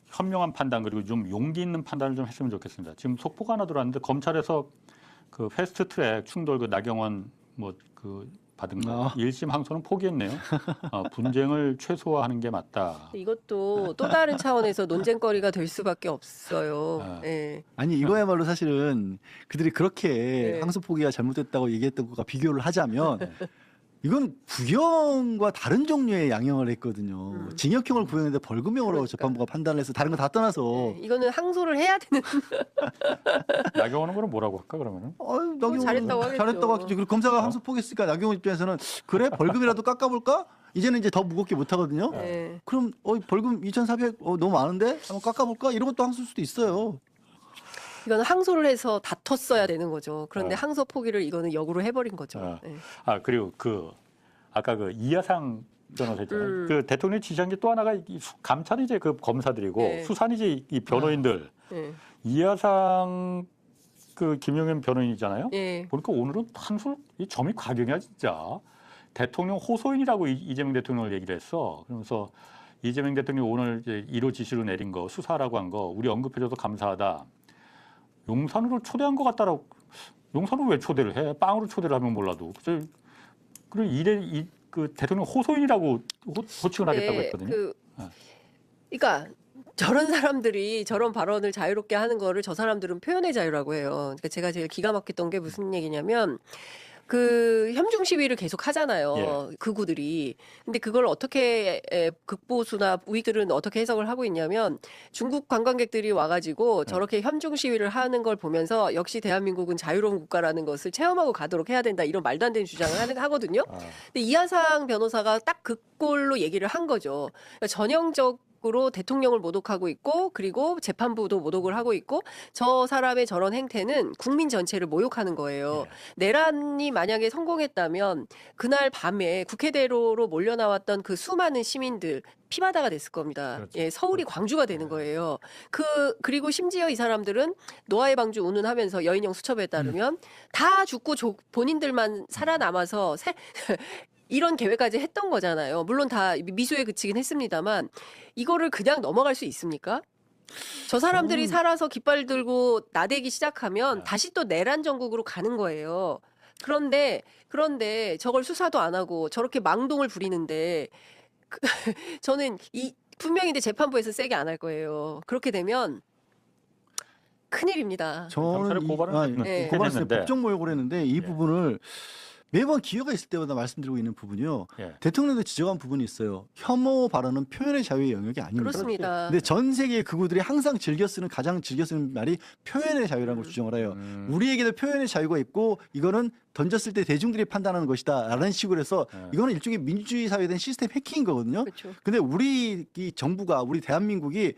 현명한 판단 그리고 좀 용기 있는 판단을 좀 했으면 좋겠습니다. 지금 속보가 하나 들어왔는데 검찰에서 패스트트랙 충돌 나경원 받은 거 1심 항소는 포기했네요. 분쟁을 최소화하는 게 맞다. 이것도 또 다른 차원에서 논쟁거리가 될 수밖에 없어요. 아니 이거야말로 사실은 그들이 그렇게 항소 포기가 잘못됐다고 얘기했던 것과 비교를 하자면 이건 구형과 다른 종류의 양형을 했거든요. 징역형을 구형했는데 벌금형으로 재판부가 판단을 해서 다른 거 다 떠나서 이거는 항소를 해야 되는. 나경원은 그럼 뭐라고 할까 그러면은? 잘했다고 하겠죠. 잘했다고 하겠죠. 그리고 검사가 항소 포기했으니까 나경원 입장에서는 그래 벌금이라도 깎아볼까? 이제는 이제 더 무겁게 못 하거든요. 그럼 벌금 2,400 너무 많은데 한번 깎아볼까? 이런 것도 항소일 수도 있어요. 이거는 항소를 해서 다퉜어야 되는 거죠. 그런데 항소 포기를 이거는 역으로 해버린 거죠. 그리고 아까 이하상 변호사 있잖아요. 대통령이 지시한 게 또 하나가 감찰이 이제 검사들이고 수사는 이제 이 변호인들. 이하상 김용현 변호인이잖아요. 보니까 오늘은 한술 이 점이 과경이야 진짜. 대통령 호소인이라고 이재명 대통령을 얘기를 했어. 그러면서 이재명 대통령이 오늘 이제 1호 지시로 내린 거 수사라고 한 거 우리 언급해줘서 감사하다. 용산으로 초대한 것 같다라고. 용산으로 왜 초대를 해? 빵으로 초대를 하면 몰라도. 그리고 대통령 호소인이라고 호칭을 하겠다고 했거든요. 그러니까 저런 사람들이 저런 발언을 자유롭게 하는 거를 저 사람들은 표현의 자유라고 해요. 그러니까 제가 제일 기가 막혔던 게 무슨 얘기냐면 협중 시위를 계속 하잖아요. 극우들이. 근데 그걸 어떻게 극보수나 우익들은 어떻게 해석을 하고 있냐면 중국 관광객들이 와가지고 저렇게 협중 시위를 하는 걸 보면서 역시 대한민국은 자유로운 국가라는 것을 체험하고 가도록 해야 된다. 이런 말도 안 되는 주장을 하거든요. 근데 이하상 변호사가 딱 그 꼴로 얘기를 한 거죠. 그러니까 전형적 전적으로 대통령을 모독하고 있고 그리고 재판부도 모독을 하고 있고 저 사람의 저런 행태는 국민 전체를 모욕하는 거예요. 내란이 만약에 성공했다면 그날 밤에 국회대로로 몰려 나왔던 그 수많은 시민들 피바다가 됐을 겁니다. 그렇죠. 예, 서울이 광주가 되는 거예요. 그리고 심지어 이 사람들은 노아의 방주 운운하면서 여인형 수첩에 따르면 다 죽고 본인들만 살아남아서 이런 계획까지 했던 거잖아요. 물론 다 미수에 그치긴 했습니다만 이거를 그냥 넘어갈 수 있습니까? 저 사람들이 살아서 깃발 들고 나대기 시작하면 다시 또 내란 정국으로 가는 거예요. 그런데 저걸 수사도 안 하고 저렇게 망동을 부리는데 저는 분명히 이제 재판부에서 세게 안 할 거예요. 그렇게 되면 큰일입니다. 경찰에 고발은 고발했는데 법정 모욕을 했는데 이 부분을 매번 기회가 있을 때마다 말씀드리고 있는 부분이요. 대통령도 지적한 부분이 있어요. 혐오 발언은 표현의 자유의 영역이 아닙니다. 그렇습니다. 근데 전 세계 극우들이 항상 가장 즐겨 쓰는 말이 표현의 자유라는 걸 주장을 해요. 우리에게도 표현의 자유가 있고 이거는 던졌을 때 대중들이 판단하는 것이다라는 식으로 해서 이거는 일종의 민주주의 사회에 대한 시스템 해킹인 거거든요. 그렇죠. 근데 우리 이 정부가 우리 대한민국이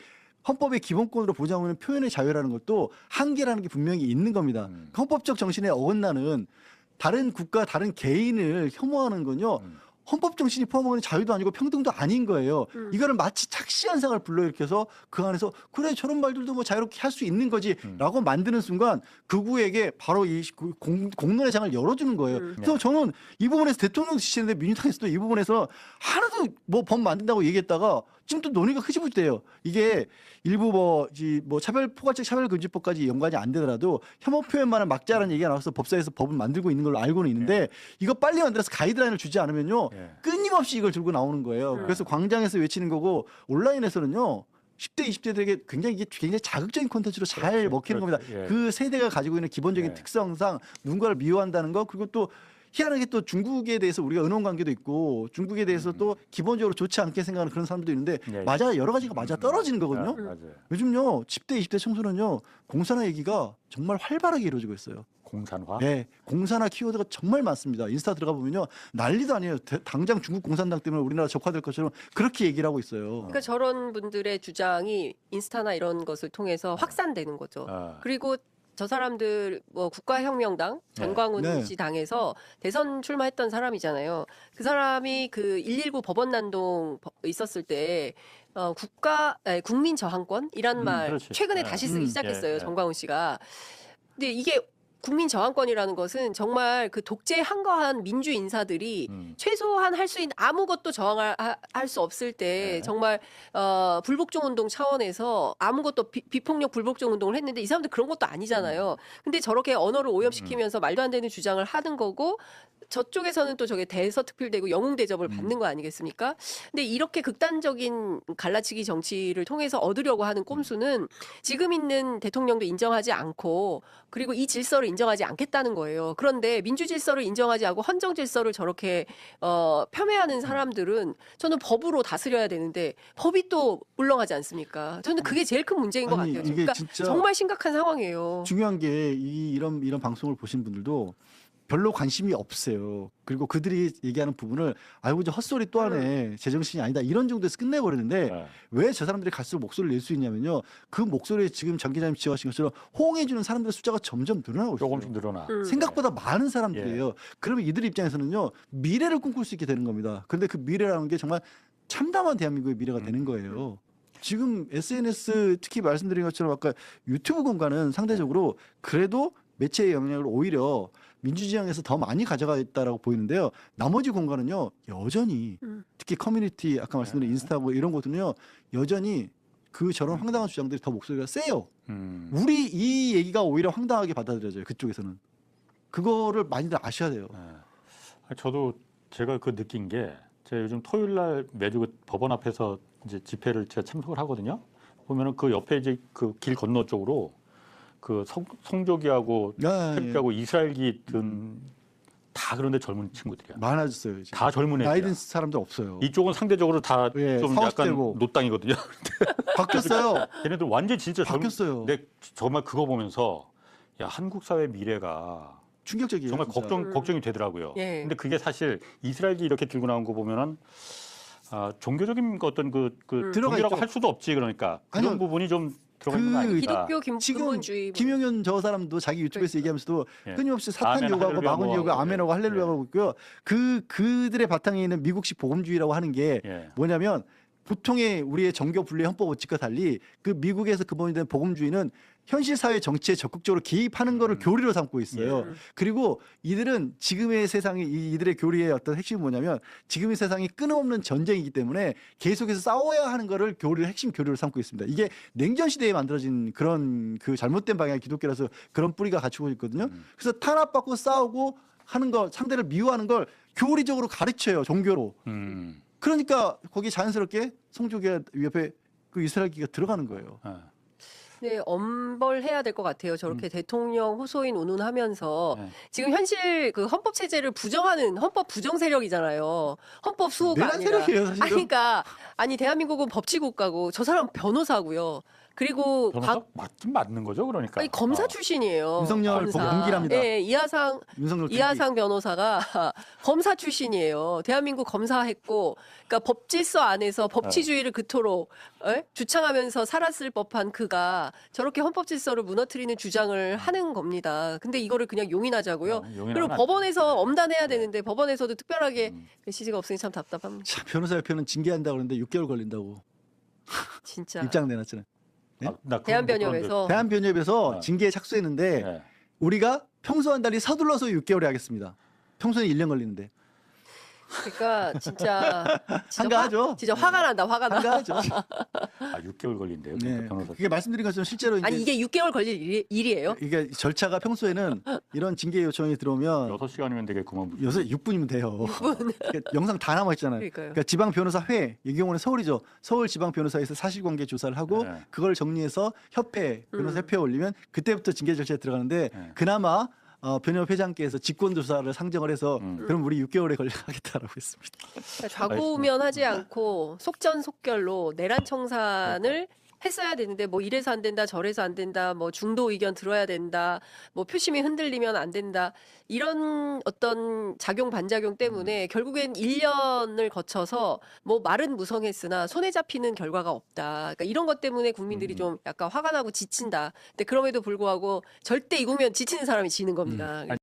헌법의 기본권으로 보장하는 표현의 자유라는 것도 한계라는 게 분명히 있는 겁니다. 헌법적 정신에 어긋나는 다른 국가, 다른 개인을 혐오하는 건요. 헌법 정신이 포함하는 자유도 아니고 평등도 아닌 거예요. 이거를 마치 착시 현상을 불러일으켜서 그 안에서 그래 저런 말들도 뭐 자유롭게 할 수 있는 거지라고 만드는 순간 극우에게 바로 이 공론의 장을 열어주는 거예요. 그래서 저는 이 부분에서 대통령 지시했는데 민주당에서도 이 부분에서 하나도 뭐 법 만든다고 얘기했다가 지금 또 논의가 흐지부지돼요. 이게 일부 포괄적 차별금지법까지 연관이 안 되더라도 혐오 표현만을 막자라는 얘기가 나와서 법사에서 법을 만들고 있는 걸로 알고는 있는데 이거 빨리 만들어서 가이드라인을 주지 않으면요 끊임없이 이걸 들고 나오는 거예요. 그래서 광장에서 외치는 거고 온라인에서는요. 10대, 20대들에게 굉장히 자극적인 콘텐츠로 잘 먹히는 겁니다. 그 세대가 가지고 있는 기본적인 특성상 누군가를 미워한다는 거 그리고 또 희한하게 또 중국에 대해서 우리가 은원 관계도 있고 중국에 대해서 또 기본적으로 좋지 않게 생각하는 그런 사람도 있는데 여러 가지가 맞아 떨어지는 거거든요. 요즘요 10대, 20대 청소년요 공산화 얘기가 정말 활발하게 이루어지고 있어요. 공산화? 네, 공산화 키워드가 정말 많습니다. 인스타 들어가 보면요 난리도 아니에요. 당장 중국 공산당 때문에 우리나라 적화될 것처럼 그렇게 얘기를 하고 있어요. 그러니까 저런 분들의 주장이 인스타나 이런 것을 통해서 확산되는 거죠. 그리고 저 사람들 국가혁명당 전광훈 씨 당에서 대선 출마했던 사람이잖아요. 그 사람이 그 119 법원 난동 있었을 때 국민 저항권이란 말 그렇지. 최근에 다시 쓰기 시작했어요. 전광훈 씨가. 근데 이게 국민 저항권이라는 것은 정말 그 독재 항거한 민주 인사들이 최소한 할 수 있는 아무것도 저항할 수 없을 때 정말 불복종 운동 차원에서 아무것도 비폭력 불복종 운동을 했는데 이 사람들 그런 것도 아니잖아요. 근데 저렇게 언어를 오염시키면서 말도 안 되는 주장을 하는 거고 저쪽에서는 또 저게 대서특필되고 영웅 대접을 받는 거 아니겠습니까? 근데 이렇게 극단적인 갈라치기 정치를 통해서 얻으려고 하는 꼼수는 지금 있는 대통령도 인정하지 않고 그리고 이 질서를 인정하지 않겠다는 거예요. 그런데 민주 질서를 인정하지 않고 헌정 질서를 저렇게 폄훼하는 사람들은 저는 법으로 다스려야 되는데 법이 또 물렁하지 않습니까? 저는 그게 제일 큰 문제인 것 같아요. 그러니까 정말 심각한 상황이에요. 중요한 게 이런 방송을 보신 분들도 별로 관심이 없어요. 그리고 그들이 얘기하는 부분을 아이고 저 헛소리 또 하네. 제정신이 아니다. 이런 정도에서 끝내버리는데 왜 저 사람들이 갈수록 목소리를 낼 수 있냐면요. 그 목소리에 지금 장 기자님 지적하신 것처럼 호응해주는 사람들의 숫자가 점점 늘어나고 있어요. 조금씩 늘어나. 생각보다 많은 사람들이에요. 그러면 이들 입장에서는요. 미래를 꿈꿀 수 있게 되는 겁니다. 그런데 그 미래라는 게 정말 참담한 대한민국의 미래가 되는 거예요. 지금 SNS 특히 말씀드린 것처럼 아까 유튜브 공간은 상대적으로 그래도 매체의 영향을 오히려 민주지향에서 더 많이 가져가 있다라고 보이는데요. 나머지 공간은요. 여전히 특히 커뮤니티 아까 말씀드린 인스타고 이런 것들은요. 여전히 저런 황당한 주장들이 더 목소리가 세요. 우리 이 얘기가 오히려 황당하게 받아들여져요. 그쪽에서는. 그거를 많이들 아셔야 돼요. 저도 제가 느낀 게 제가 요즘 토요일 날 매주 법원 앞에서 이제 집회를 제가 참석을 하거든요. 보면은 그 옆에 이제 그 길 건너 쪽으로 그 성조기하고 태극기하고 이스라엘기 든 다 그런데 젊은 친구들이야. 많아졌어요. 이제. 다 젊은 애들. 나이 든 사람들 없어요. 이쪽은 상대적으로 다 좀 약간 노땅이거든요. 바뀌었어요. 걔네들 완전 진짜 바뀌었어요. 근데 정말 그거 보면서 야 한국 사회 미래가 충격적이에요. 정말 걱정이 되더라고요. 근데 그게 사실 이스라엘기 이렇게 들고 나온 거 보면은 종교적인 어떤 그 들어가 종교라고 있죠. 할 수도 없지 그러니까 그런 아니요. 부분이 좀 들어가 있는 거 아닙니까? 기독교 지금 근본주의 뭐. 김용현 저 사람도 자기 유튜브에서 얘기하면서도 예. 끊임없이 사탄 아멘, 요구하고 할렐루야 마군 뭐 요구, 하고, 아멘하고 예. 할렐루야 하고 있고요. 그들의 바탕에 있는 미국식 복음주의라고 하는 게 예. 뭐냐면 보통의 우리의 정교 분리 헌법 원칙과 달리 그 미국에서 근본이 된 복음주의는 현실 사회 정치에 적극적으로 개입하는 거를 교리로 삼고 있어요. 그리고 이들은 지금의 세상이 이들의 교리의 어떤 핵심이 뭐냐면 지금의 세상이 끊임없는 전쟁이기 때문에 계속해서 싸워야 하는 거를 교리를 핵심 교리로 삼고 있습니다. 이게 냉전 시대에 만들어진 그런 그 잘못된 방향의 기독교라서 그런 뿌리가 갖추고 있거든요. 그래서 탄압받고 싸우고 하는 거 상대를 미워하는 걸 교리적으로 가르쳐요. 종교로. 그러니까 거기 자연스럽게 성조기가 옆에 그 이스라엘기가 들어가는 거예요. 네, 엄벌해야 될 것 같아요. 저렇게 대통령 호소인 운운하면서 지금 현실 그 헌법 체제를 부정하는 헌법 부정 세력이잖아요. 헌법 수호가 내란 아니라. 세력이에요, 사실은. 그러니까 아니 대한민국은 법치국가고 저 사람 변호사고요. 그리고 변호사 맞긴 맞는 거죠, 그러니까. 아니, 검사 출신이에요. 윤석열 검사. 공기랍니다. 네, 윤석열 이하상 변호사가 검사 출신이에요. 대한민국 검사했고, 그러니까 법질서 안에서 법치주의를 그토록 주창하면서 살았을 법한 그가 저렇게 헌법질서를 무너뜨리는 주장을 하는 겁니다. 근데 이거를 그냥 용인하자고요. 그리고 법원에서 엄단해야 되는데 법원에서도 특별하게 메시지가 없으니 참 답답합니다. 참 변호사협회는 징계한다고 그러는데 6개월 걸린다고 진짜. 입장 내놨잖아요. 네? 대한변협에서 대한변협에서 징계에 착수했는데 우리가 평소와는 달리 서둘러서 6개월에 하겠습니다. 평소에 1년 걸리는데. 그러니까 진짜 한가하죠. 진짜 화가 난다. 화가 나. 한가하죠. 6개월 걸린대요. 네. 변호사. 그게 말씀드린 것처럼 실제로 아니 이게 6개월 걸릴 일이에요? 이게 절차가 평소에는 이런 징계 요청이 들어오면 6시간이면 되겠구만. 6분이면 돼요. 그러니까 영상 다 남아 있잖아요. 그러니까 지방 변호사회, 이 경우는 서울이죠. 서울 지방 변호사에서 사실관계 조사를 하고 그걸 정리해서 협회 변호사 협회에 올리면 그때부터 징계 절차에 들어가는데 그나마 변협 회장께서 직권조사를 상정을 해서 그럼 우리 6개월에 걸려가겠다라고 했습니다. 그러니까 좌고우면하지 않고 속전속결로 내란 청산을 했어야 되는데 뭐 이래서 안 된다 저래서 안 된다 뭐 중도 의견 들어야 된다 뭐 표심이 흔들리면 안 된다 이런 어떤 작용 반작용 때문에 결국엔 1년을 거쳐서 뭐 말은 무성했으나 손에 잡히는 결과가 없다. 그러니까 이런 것 때문에 국민들이 좀 약간 화가 나고 지친다. 근데 그럼에도 불구하고 절대 이 국면 지치는 사람이 지는 겁니다.